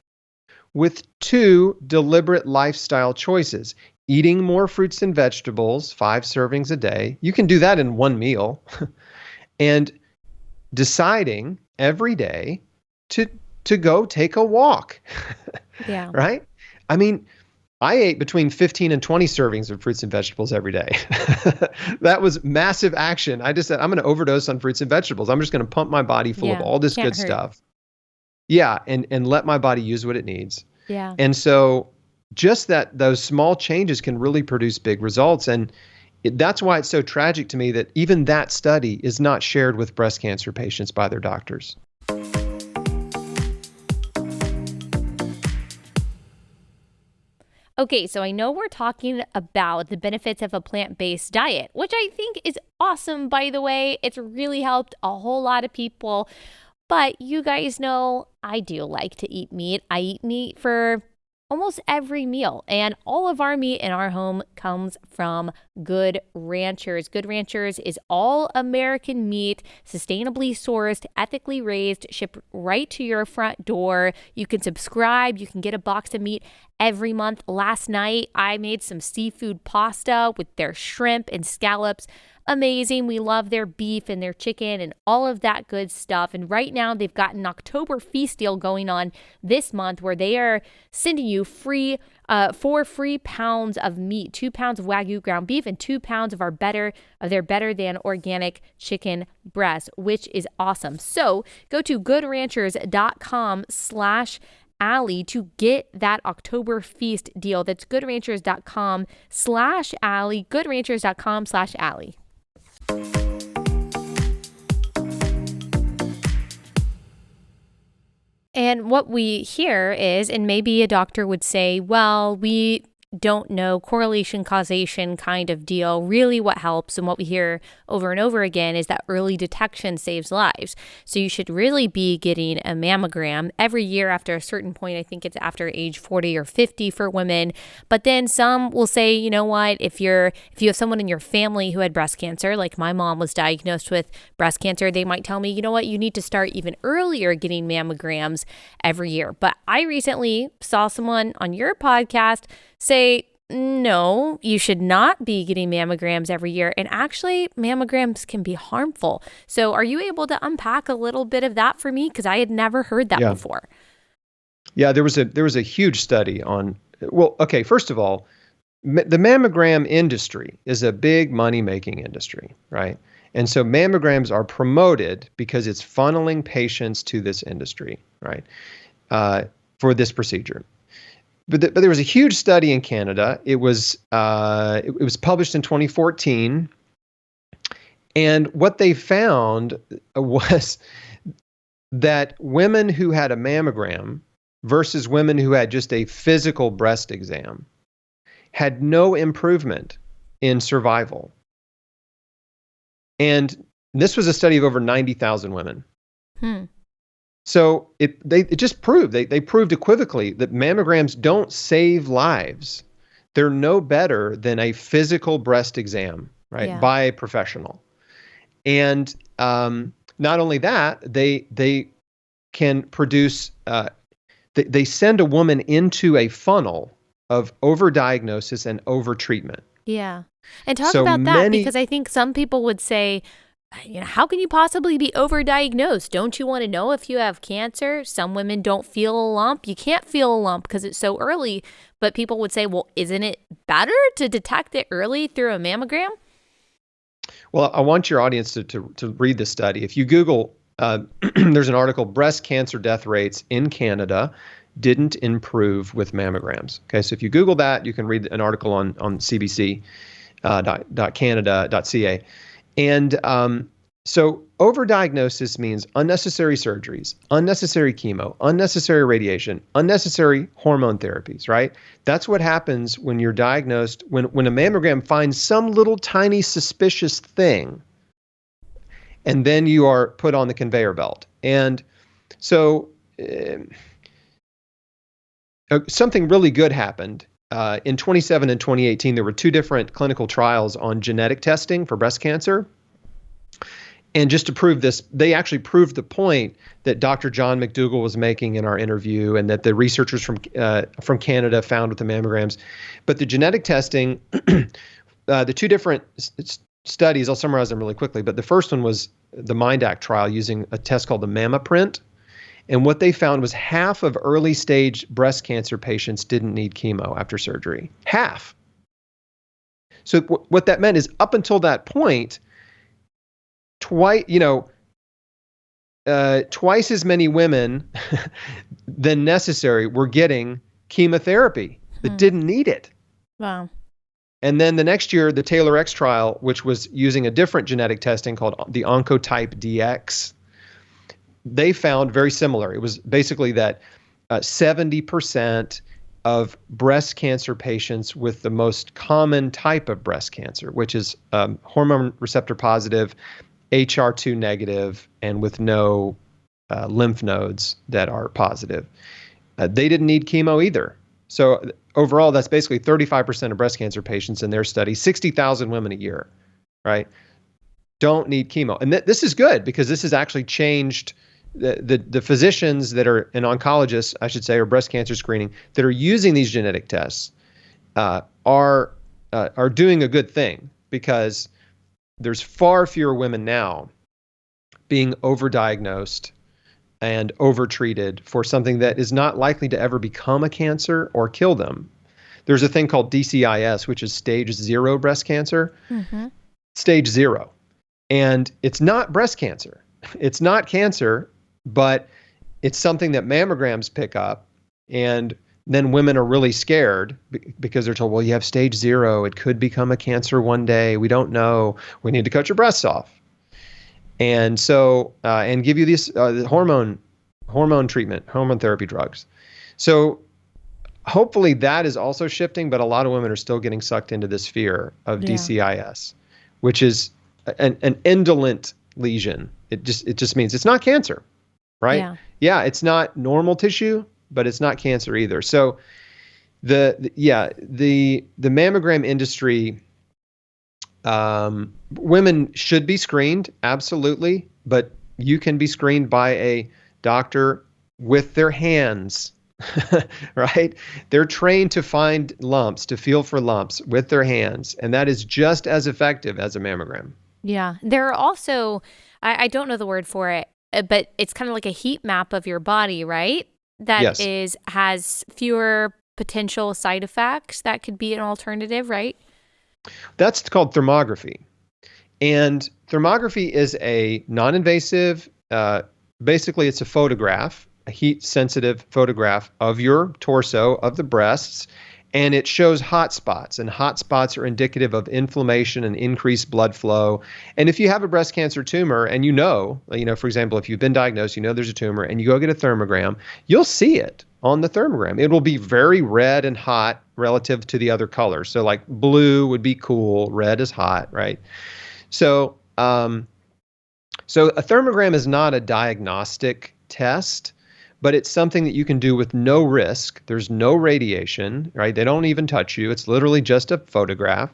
with 2 deliberate lifestyle choices. Eating more fruits and vegetables, 5 servings a day. You can do that in one meal. And deciding every day to go take a walk. Yeah. Right? I mean, I ate between 15 and 20 servings of fruits and vegetables every day. That was massive action. I just said, I'm going to overdose on fruits and vegetables. I'm just going to pump my body full of all this good stuff. Yeah. And let my body use what it needs. Yeah. And so just those small changes can really produce big results. And that's why it's so tragic to me that even that study is not shared with breast cancer patients by their doctors. Okay, so I know we're talking about the benefits of a plant-based diet, which I think is awesome, by the way. It's really helped a whole lot of people. But you guys know I do like to eat meat. I eat meat for almost every meal, and all of our meat in our home comes from Good Ranchers. Good Ranchers is all American meat, sustainably sourced, ethically raised, shipped right to your front door. You can subscribe, you can get a box of meat every month. Last night, I made some seafood pasta with their shrimp and scallops. Amazing. We love their beef and their chicken and all of that good stuff. And right now they've got an October feast deal going on this month where they are sending you free 4 free pounds of meat, 2 pounds of Wagyu ground beef and 2 pounds of their better than organic chicken breast, which is awesome. So go to goodranchers.com/Allie to get that October feast deal. That's goodranchers.com/Allie, goodranchers.com/Allie. And what we hear is, and maybe a doctor would say, well, we don't know, correlation causation kind of deal. Really what helps and what we hear over and over again is that early detection saves lives. So you should really be getting a mammogram every year after a certain point. I think it's after age 40 or 50 for women. But then some will say, you know what, if you have someone in your family who had breast cancer, like my mom was diagnosed with breast cancer, they might tell me, you know what, you need to start even earlier getting mammograms every year. But I recently saw someone on your podcast say, no, you should not be getting mammograms every year. And actually, mammograms can be harmful. So are you able to unpack a little bit of that for me? Because I had never heard that before. Yeah, there was a huge study on, well, okay, first of all, the mammogram industry is a big money-making industry, right? And so mammograms are promoted because it's funneling patients to this industry, right, for this procedure. But there was a huge study in Canada. It was published in 2014, and what they found was that women who had a mammogram versus women who had just a physical breast exam had no improvement in survival. And this was a study of over 90,000 women. So it just proved, they proved equivocally that mammograms don't save lives. They're no better than a physical breast exam, right, by a professional. And not only that, they can produce, they send a woman into a funnel of overdiagnosis and overtreatment. Yeah. And talk about that, because I think some people would say, you know, how can you possibly be overdiagnosed? Don't you want to know if you have cancer? Some women don't feel a lump. You can't feel a lump because it's so early. But people would say, well, isn't it better to detect it early through a mammogram? Well, I want your audience to read this study. If you Google, there's an article, breast cancer death rates in Canada didn't improve with mammograms. Okay, so if you Google that, you can read an article on cbc.canada.ca. And so overdiagnosis means unnecessary surgeries, unnecessary chemo, unnecessary radiation, unnecessary hormone therapies, right? That's what happens when you're diagnosed, when a mammogram finds some little tiny suspicious thing, and then you are put on the conveyor belt. And so something really good happened. In 2017 and 2018, there were 2 different clinical trials on genetic testing for breast cancer. And just to prove this, they actually proved the point that Dr. John McDougall was making in our interview, and that the researchers from Canada found with the mammograms. But the genetic testing, the 2 different studies, I'll summarize them really quickly. But the first one was the Mind Act trial using a test called the MammaPrint. And what they found was half of early stage breast cancer patients didn't need chemo after surgery. Half. So what that meant is, up until that point, twice as many women than necessary were getting chemotherapy that didn't need it. Wow. And then the next year, the Taylor X trial, which was using a different genetic testing called the Oncotype DX, they found very similar. It was basically that 70% of breast cancer patients with the most common type of breast cancer, which is hormone receptor positive, HR2 negative, and with no lymph nodes that are positive. They didn't need chemo either. So overall, that's basically 35% of breast cancer patients in their study, 60,000 women a year, right? Don't need chemo. And this is good because this has actually changed the physicians that are, and oncologists, I should say, or breast cancer screening that are using these genetic tests are doing a good thing because there's far fewer women now being overdiagnosed and overtreated for something that is not likely to ever become a cancer or kill them. There's a thing called DCIS, which is stage 0 breast cancer. Mm-hmm. Stage 0. And it's not breast cancer. It's not cancer, but it's something that mammograms pick up. And then women are really scared because they're told, well, you have stage 0. It could become a cancer one day. We don't know. We need to cut your breasts off. And so, and give you these hormone treatment, hormone therapy drugs. So hopefully that is also shifting, but a lot of women are still getting sucked into this fear of DCIS, which is an indolent lesion. It just means it's not cancer, right? Yeah, it's not normal tissue, but it's not cancer either. So the mammogram industry, women should be screened, absolutely, but you can be screened by a doctor with their hands, right? They're trained to find lumps, to feel for lumps with their hands, and that is just as effective as a mammogram. Yeah. There are also, I don't know the word for it, but it's kind of like a heat map of your body, right? That has fewer potential side effects. That could be an alternative, right? That's called thermography. And thermography is a non-invasive, basically it's a photograph, a heat-sensitive photograph of your torso, of the breasts, and it shows hot spots. And hot spots are indicative of inflammation and increased blood flow. And if you have a breast cancer tumor and you know, for example, if you've been diagnosed, there's a tumor, and you go get a thermogram, you'll see it on the thermogram. It will be very red and hot relative to the other colors. So like blue would be cool, red is hot, right? So a thermogram is not a diagnostic test, but it's something that you can do with no risk. There's no radiation, right? They don't even touch you. It's literally just a photograph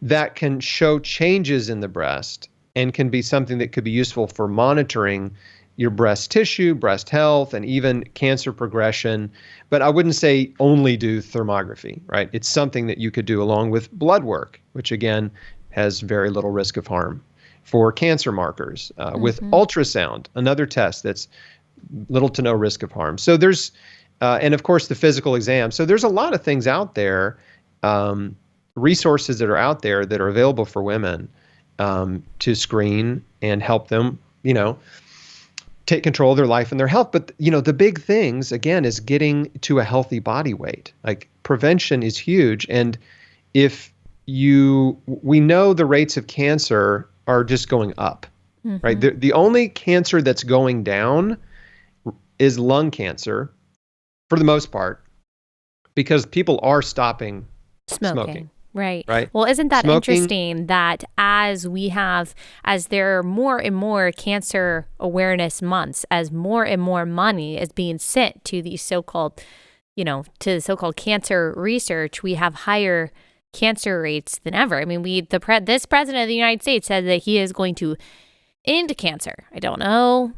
that can show changes in the breast and can be something that could be useful for monitoring your breast tissue, breast health, and even cancer progression. But I wouldn't say only do thermography, right? It's something that you could do along with blood work, which again has very little risk of harm. For cancer markers, with ultrasound, another test that's little to no risk of harm. So there's, and of course the physical exam. So there's a lot of things out there, resources that are out there that are available for women to screen and help them, take control of their life and their health. But, the big things, again, is getting to a healthy body weight. Like prevention is huge. And we know the rates of cancer are just going up, right? The only cancer that's going down is lung cancer for the most part, because people are stopping smoking. Right. Well, isn't that interesting that as there are more and more cancer awareness months, as more and more money is being sent to these so-called cancer research, we have higher cancer rates than ever. I mean, this president of the United States said that he is going to end cancer. I don't know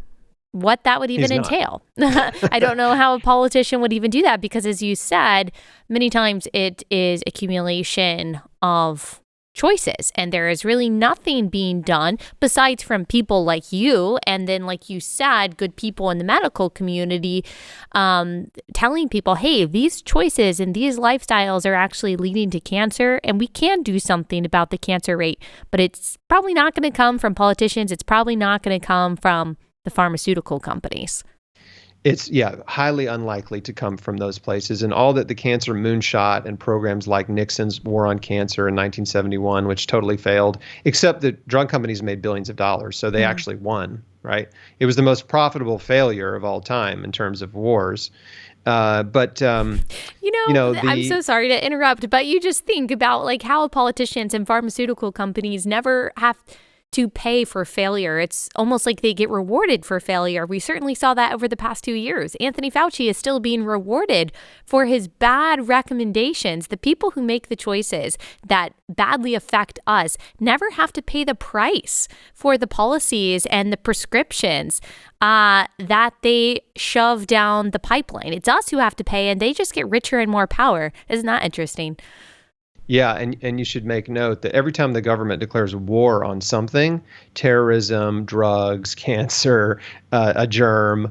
what that would even entail. I don't know how a politician would even do that because, as you said, many times it is accumulation of choices, and there is really nothing being done besides from people like you, and then, like you said, good people in the medical community telling people, hey, these choices and these lifestyles are actually leading to cancer, and we can do something about the cancer rate, but it's probably not going to come from politicians. It's probably not going to come from the pharmaceutical companies. It's highly unlikely to come from those places. And all that the cancer moonshot and programs like Nixon's War on Cancer in 1971, which totally failed, except the drug companies made billions of dollars. So they actually won, right? It was the most profitable failure of all time in terms of wars. I'm so sorry to interrupt, but you just think about like how politicians and pharmaceutical companies never have to pay for failure. It's almost like they get rewarded for failure. We certainly saw that over the past 2 years. Anthony Fauci is still being rewarded for his bad recommendations. The people who make the choices that badly affect us never have to pay the price for the policies and the prescriptions that they shove down the pipeline. It's us who have to pay, and they just get richer and more power. Isn't that interesting? Yeah, and you should make note that every time the government declares war on something, terrorism, drugs, cancer, a germ,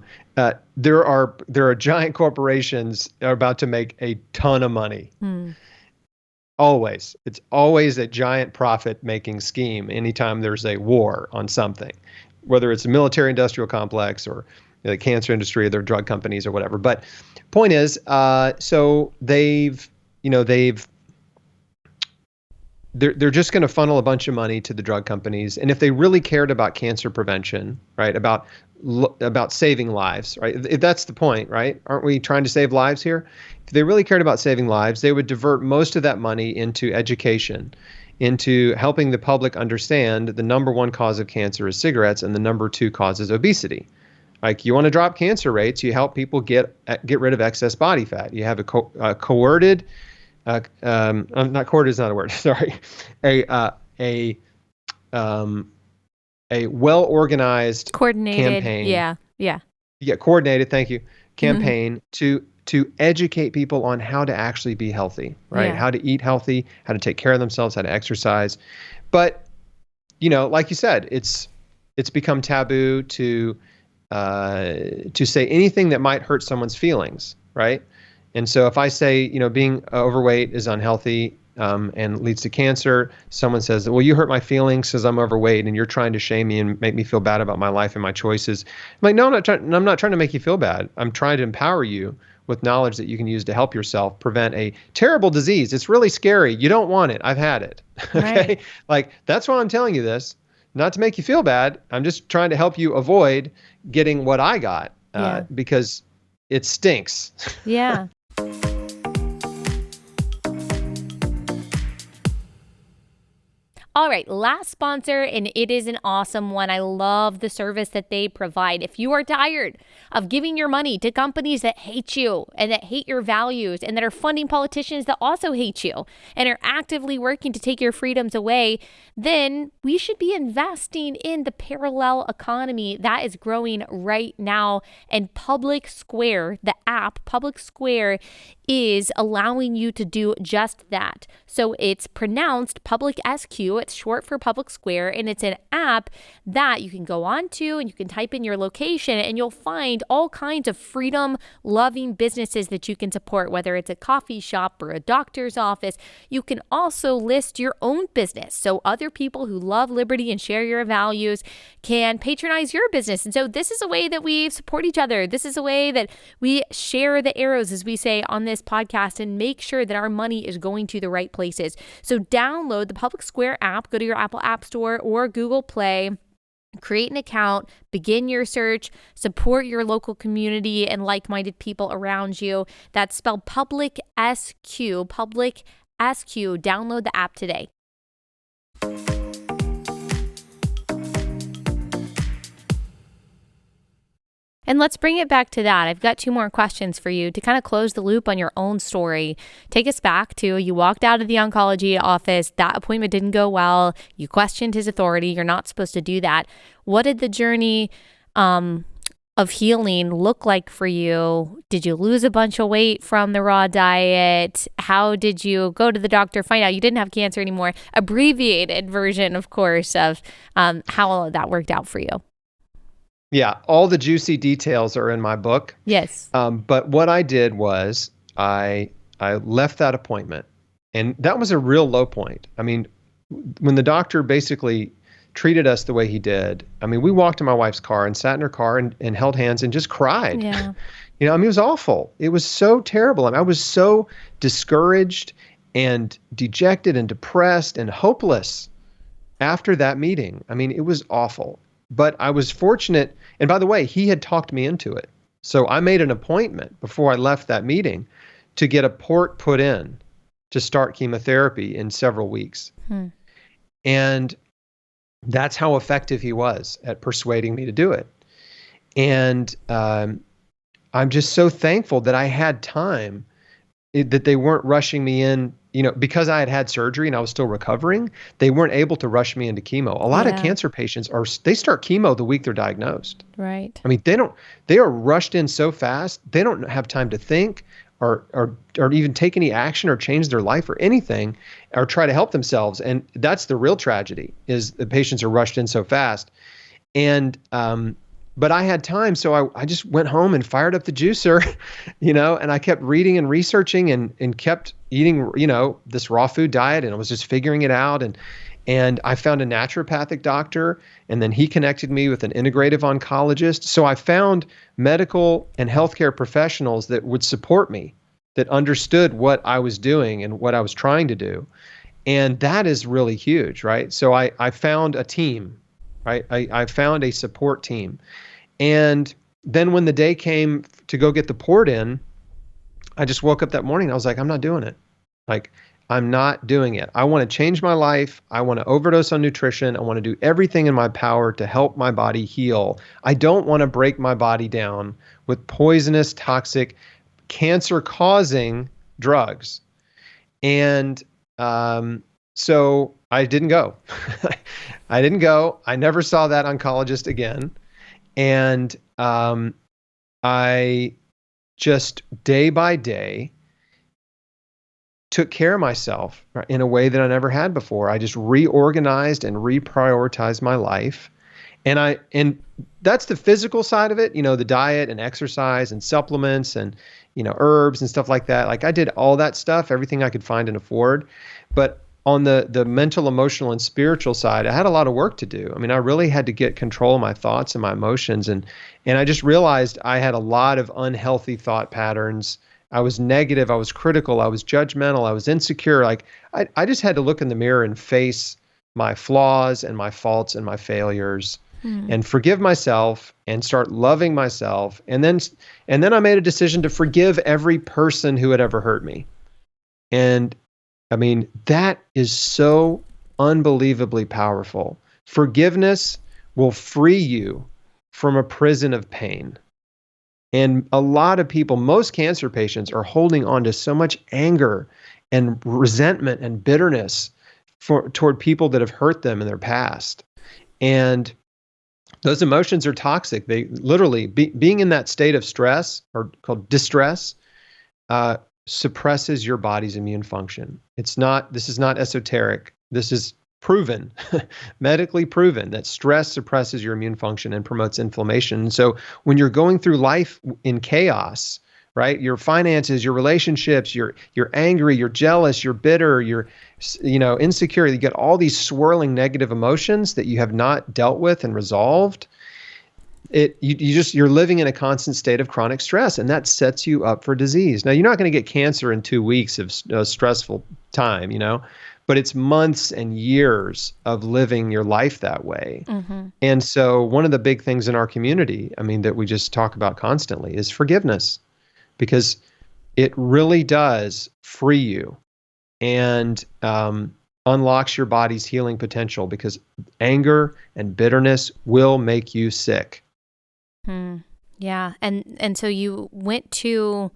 there are giant corporations that are about to make a ton of money. Always. It's always a giant profit-making scheme anytime there's a war on something, whether it's a military-industrial complex or the cancer industry or their drug companies or whatever. But point is, so they're just going to funnel a bunch of money to the drug companies. And if they really cared about cancer prevention, right, about saving lives, right, if that's the point, right, aren't we trying to save lives here? If they really cared about saving lives, they would divert most of that money into education, into helping the public understand the number one cause of cancer is cigarettes and the number two cause is obesity. Like, you want to drop cancer rates, you help people get rid of excess body fat. You have a coerted not coordinated is not a word. Sorry, a well-organized, coordinated campaign. Yeah. Coordinated. Thank you. Campaign to educate people on how to actually be healthy, right? Yeah. How to eat healthy, how to take care of themselves, how to exercise. But like you said, it's become taboo to say anything that might hurt someone's feelings, right? And so if I say, being overweight is unhealthy and leads to cancer, someone says, well, you hurt my feelings because I'm overweight and you're trying to shame me and make me feel bad about my life and my choices. I'm like, no, I'm not trying to make you feel bad. I'm trying to empower you with knowledge that you can use to help yourself prevent a terrible disease. It's really scary. You don't want it. I've had it. Okay. Right. Like, that's why I'm telling you this, not to make you feel bad. I'm just trying to help you avoid getting what I got because it stinks. Yeah. All right, last sponsor, and it is an awesome one. I love the service that they provide. If you are tired of giving your money to companies that hate you and that hate your values and that are funding politicians that also hate you and are actively working to take your freedoms away, then we should be investing in the parallel economy that is growing right now. And Public Square, the app, Public Square, is allowing you to do just that. So it's pronounced Public SQ. It's short for Public Square, and it's an app that you can go on to and you can type in your location and you'll find all kinds of freedom-loving businesses that you can support, whether it's a coffee shop or a doctor's office. You can also list your own business. So other people who love liberty and share your values can patronize your business. And so this is a way that we support each other. This is a way that we share the arrows, as we say on this podcast, and make sure that our money is going to the right places. So download the Public Square app, go to your Apple App Store or Google Play, create an account, begin your search, support your local community and like-minded people around you. That's spelled Public SQ, Public SQ. Download the app today. And let's bring it back to that. I've got 2 more questions for you to kind of close the loop on your own story. Take us back to you walked out of the oncology office. That appointment didn't go well. You questioned his authority. You're not supposed to do that. What did the journey of healing look like for you? Did you lose a bunch of weight from the raw diet? How did you go to the doctor, find out you didn't have cancer anymore? Abbreviated version, of course, of how all of that worked out for you. Yeah, all the juicy details are in my book. Yes. But what I did was I left that appointment, and that was a real low point. I mean, when the doctor basically treated us the way he did, I mean, we walked to my wife's car and sat in her car and held hands and just cried. Yeah. I mean, it was awful. It was so terrible. I mean, I was so discouraged and dejected and depressed and hopeless after that meeting. I mean, it was awful. But I was fortunate. And by the way, he had talked me into it. So I made an appointment before I left that meeting to get a port put in to start chemotherapy in several weeks. And that's how effective he was at persuading me to do it. And I'm just so thankful that I had time, that they weren't rushing me in, because I had had surgery and I was still recovering. They weren't able to rush me into chemo. A lot of cancer patients they start chemo the week they're diagnosed. Right. I mean, they are rushed in so fast. They don't have time to think or even take any action or change their life or anything, or try to help themselves. And that's the real tragedy, is the patients are rushed in so fast. And, but I had time, so I just went home and fired up the juicer, and I kept reading and researching and kept eating, this raw food diet, and I was just figuring it out. And I found a naturopathic doctor, and then he connected me with an integrative oncologist. So I found medical and healthcare professionals that would support me, that understood what I was doing and what I was trying to do. And that is really huge, right? So I found a team, right? I found a support team. And then when the day came to go get the port in, I just woke up that morning and I was like, I'm not doing it. Like, I'm not doing it. I want to change my life. I want to overdose on nutrition. I want to do everything in my power to help my body heal. I don't want to break my body down with poisonous, toxic, cancer-causing drugs. And so I didn't go. I didn't go. I never saw that oncologist again. And I just, day by day, took care of myself in a way that I never had before. I just reorganized and reprioritized my life. And that's the physical side of it, the diet and exercise and supplements and, herbs and stuff like that. Like, I did all that stuff, everything I could find and afford. But on the mental, emotional, and spiritual side, I had a lot of work to do. I mean, I really had to get control of my thoughts and my emotions. And I just realized I had a lot of unhealthy thought patterns. I was negative. I was critical. I was judgmental. I was insecure. Like, I just had to look in the mirror and face my flaws and my faults and my failures and forgive myself and start loving myself. And then I made a decision to forgive every person who had ever hurt me. And I mean, that is so unbelievably powerful. Forgiveness will free you from a prison of pain. And a lot of people, most cancer patients, are holding on to so much anger and resentment and bitterness toward people that have hurt them in their past. And those emotions are toxic. They literally, being in that state of stress, or called distress, suppresses your body's immune function. This is not esoteric. This is proven, medically proven, that stress suppresses your immune function and promotes inflammation. So when you're going through life in chaos, right? Your finances, your relationships, you're angry, you're jealous, you're bitter, you're insecure. You get all these swirling negative emotions that you have not dealt with and resolved. You're living in a constant state of chronic stress, and that sets you up for disease. Now, you're not going to get cancer in 2 weeks of stressful time, but it's months and years of living your life that way. Mm-hmm. And so one of the big things in our community, that we just talk about constantly, is forgiveness, because it really does free you and unlocks your body's healing potential, because anger and bitterness will make you sick. Yeah. And so you went to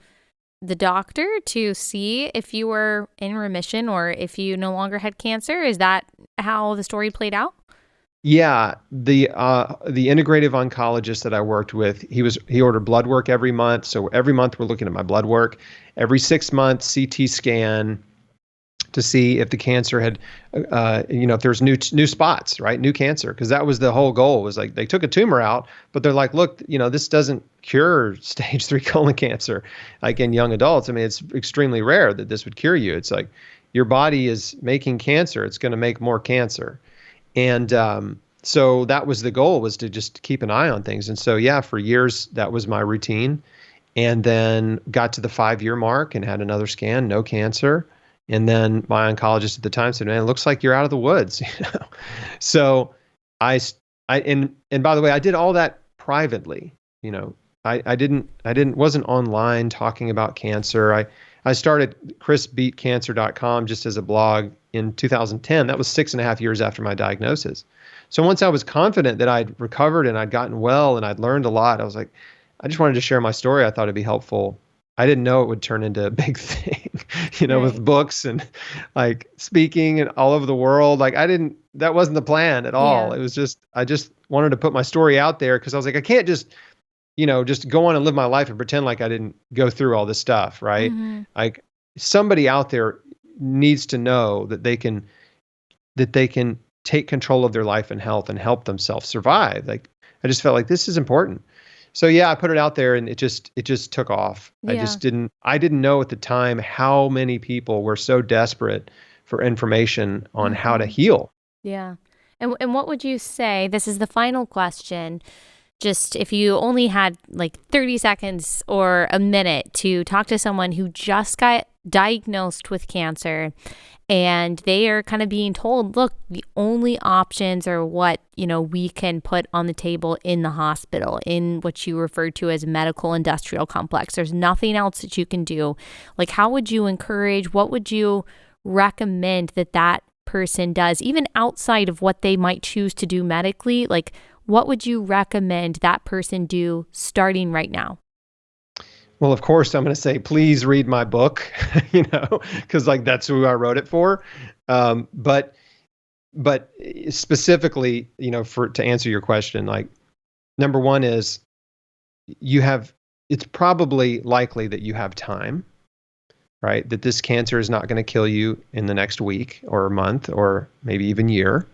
the doctor to see if you were in remission or if you no longer had cancer. Is that how the story played out? Yeah. The integrative oncologist that I worked with, he ordered blood work every month. So every month we're looking at my blood work. Every 6 months, CT scan to see if the cancer had, if there's new spots, right? New cancer. Because that was the whole goal, was like, they took a tumor out, but they're like, look, this doesn't cure stage 3 colon cancer. Like in young adults, it's extremely rare that this would cure you. It's like, your body is making cancer. It's going to make more cancer. And so that was the goal, was to just keep an eye on things. And so, yeah, for years, that was my routine. And then got to the 5-year mark and had another scan, no cancer. And then my oncologist at the time said, man, it looks like you're out of the woods. So I by the way, I did all that privately. I wasn't online talking about cancer. I I started chrisbeatcancer.com just as a blog in 2010. That was 6.5 years after my diagnosis. So once I was confident that I'd recovered and I'd gotten well and I'd learned a lot, I was like, I just wanted to share my story. I thought it'd be helpful. I didn't know it would turn into a big thing, with books and like speaking and all over the world. Like that wasn't the plan at all. Yeah. It was just, I just wanted to put my story out there because I was like, I can't just, just go on and live my life and pretend like I didn't go through all this stuff. Right. Mm-hmm. Like somebody out there needs to know that they can take control of their life and health and help themselves survive. Like I just felt like this is important. So yeah, I put it out there and it just took off. Yeah. I didn't know at the time how many people were so desperate for information on how to heal. Yeah. And what would you say, this is the final question, just if you only had like 30 seconds or a minute to talk to someone who just got diagnosed with cancer and they are kind of being told, look, the only options are what, we can put on the table in the hospital, in what you referred to as medical industrial complex. There's nothing else that you can do. Like, how would you encourage, what would you recommend that person does, even outside of what they might choose to do medically? Like, what would you recommend that person do starting right now? Well, of course, I'm going to say, please read my book, because like that's who I wrote it for. But specifically, to answer your question, like number one is it's probably likely that you have time, right? That this cancer is not going to kill you in the next week or month or maybe even year.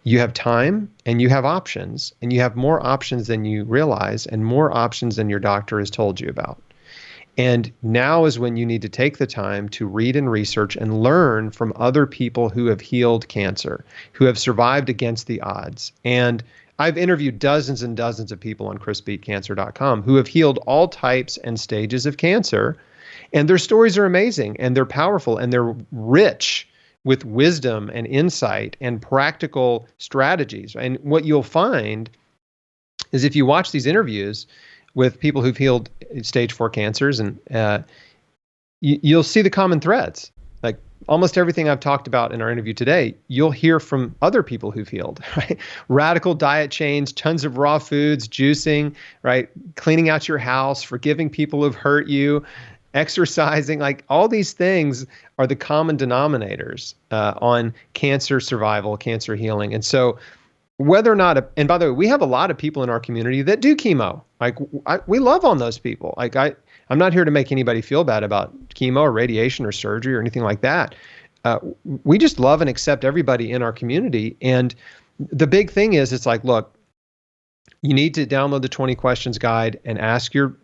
You have time and you have options, and you have more options than you realize and more options than your doctor has told you about. And now is when you need to take the time to read and research and learn from other people who have healed cancer, who have survived against the odds. And I've interviewed dozens and dozens of people on chrisbeatcancer.com who have healed all types and stages of cancer. And their stories are amazing and they're powerful and they're rich with wisdom and insight and practical strategies. And what you'll find is if you watch these interviews with people who've healed stage 4 cancers, and you'll see the common threads. Like almost everything I've talked about in our interview today, you'll hear from other people who've healed, right? Radical diet change, tons of raw foods, juicing, right? Cleaning out your house, forgiving people who've hurt you, exercising, like all these things are the common denominators on cancer survival, cancer healing. And so whether or not, and by the way, we have a lot of people in our community that do chemo. Like we love on those people. Like I'm not here to make anybody feel bad about chemo or radiation or surgery or anything like that. We just love and accept everybody in our community. And the big thing is, it's like, look, you need to download the 20 questions guide and ask your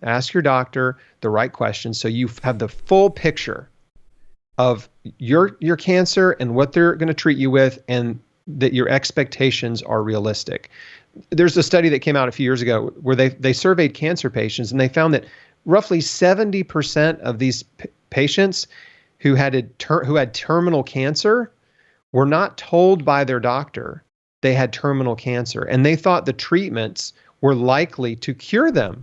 doctor the right questions so you have the full picture of your cancer and what they're going to treat you with, and that your expectations are realistic. There's a study that came out a few years ago where they surveyed cancer patients, and they found that roughly 70% of these patients who had terminal cancer were not told by their doctor they had terminal cancer, and they thought the treatments were likely to cure them.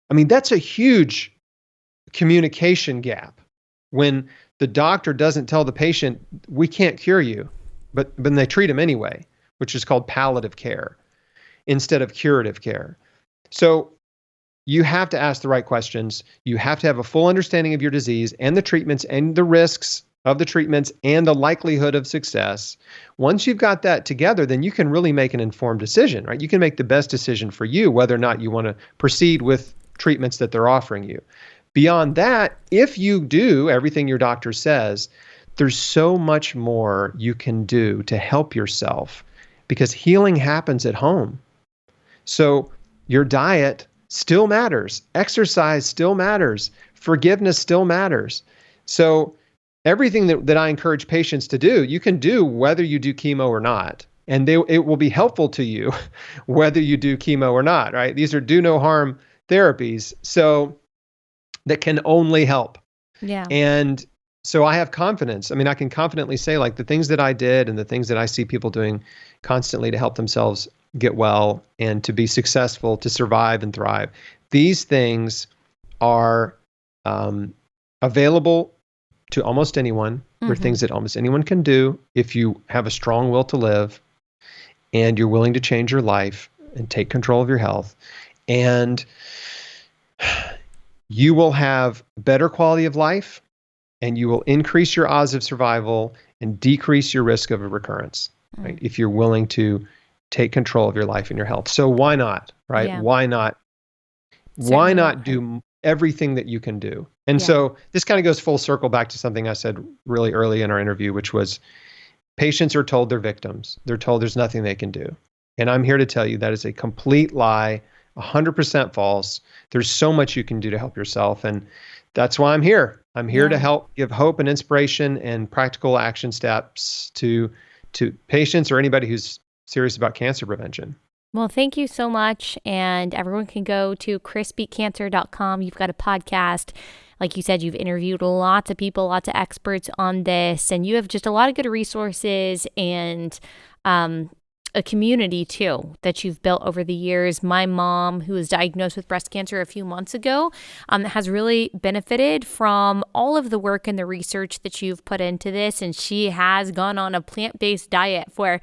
I mean, that's a huge communication gap when the doctor doesn't tell the patient, we can't cure you, but they treat them anyway, which is called palliative care instead of curative care. So you have to ask the right questions. You have to have a full understanding of your disease and the treatments and the risks of the treatments and the likelihood of success. Once you've got that together, then you can really make an informed decision, right? You can make the best decision for you, whether or not you want to proceed with treatments that they're offering you. Beyond that, if you do everything your doctor says, there's so much more you can do to help yourself, because healing happens at home. So your diet still matters. Exercise still matters. Forgiveness still matters. So everything that I encourage patients to do, you can do whether you do chemo or not. And it will be helpful to you whether you do chemo or not, right? These are do no harm therapies, so that can only help. Yeah. And so I have confidence. I mean, I can confidently say, like, the things that I did and the things that I see people doing constantly to help themselves get well and to be successful, to survive and thrive. These things are available to almost anyone. They're things that almost anyone can do if you have a strong will to live and you're willing to change your life and take control of your health. And you will have better quality of life, and you will increase your odds of survival and decrease your risk of a recurrence, right? If you're willing to take control of your life and your health. So why not, right? Yeah. Why not? Certainly Why not do everything that you can do? And so this kind of goes full circle back to something I said really early in our interview, which was patients are told they're victims. They're told there's nothing they can do. And I'm here to tell you that is a complete lie, 100% false. There's so much you can do to help yourself. And that's why I'm here. I'm here to help give hope and inspiration and practical action steps to patients or anybody who's serious about cancer prevention. Well, thank you so much. And everyone can go to chrisbeatcancer.com. You've got a podcast. Like you said, you've interviewed lots of people, lots of experts on this, and you have just a lot of good resources and a community too that you've built over the years. My mom, who was diagnosed with breast cancer a few months ago, has really benefited from all of the work and the research that you've put into this. And she has gone on a plant-based diet for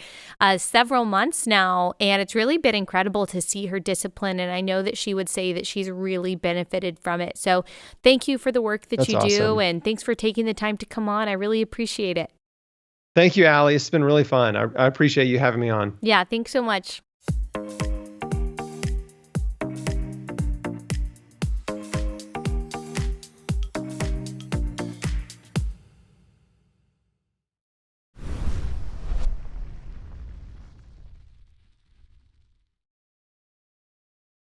several months now. And it's really been incredible to see her discipline. And I know that she would say that she's really benefited from it. So thank you for the work that you do. And thanks for taking the time to come on. I really appreciate it. Thank you, Allie. It's been really fun. I appreciate you having me on. Yeah, thanks so much.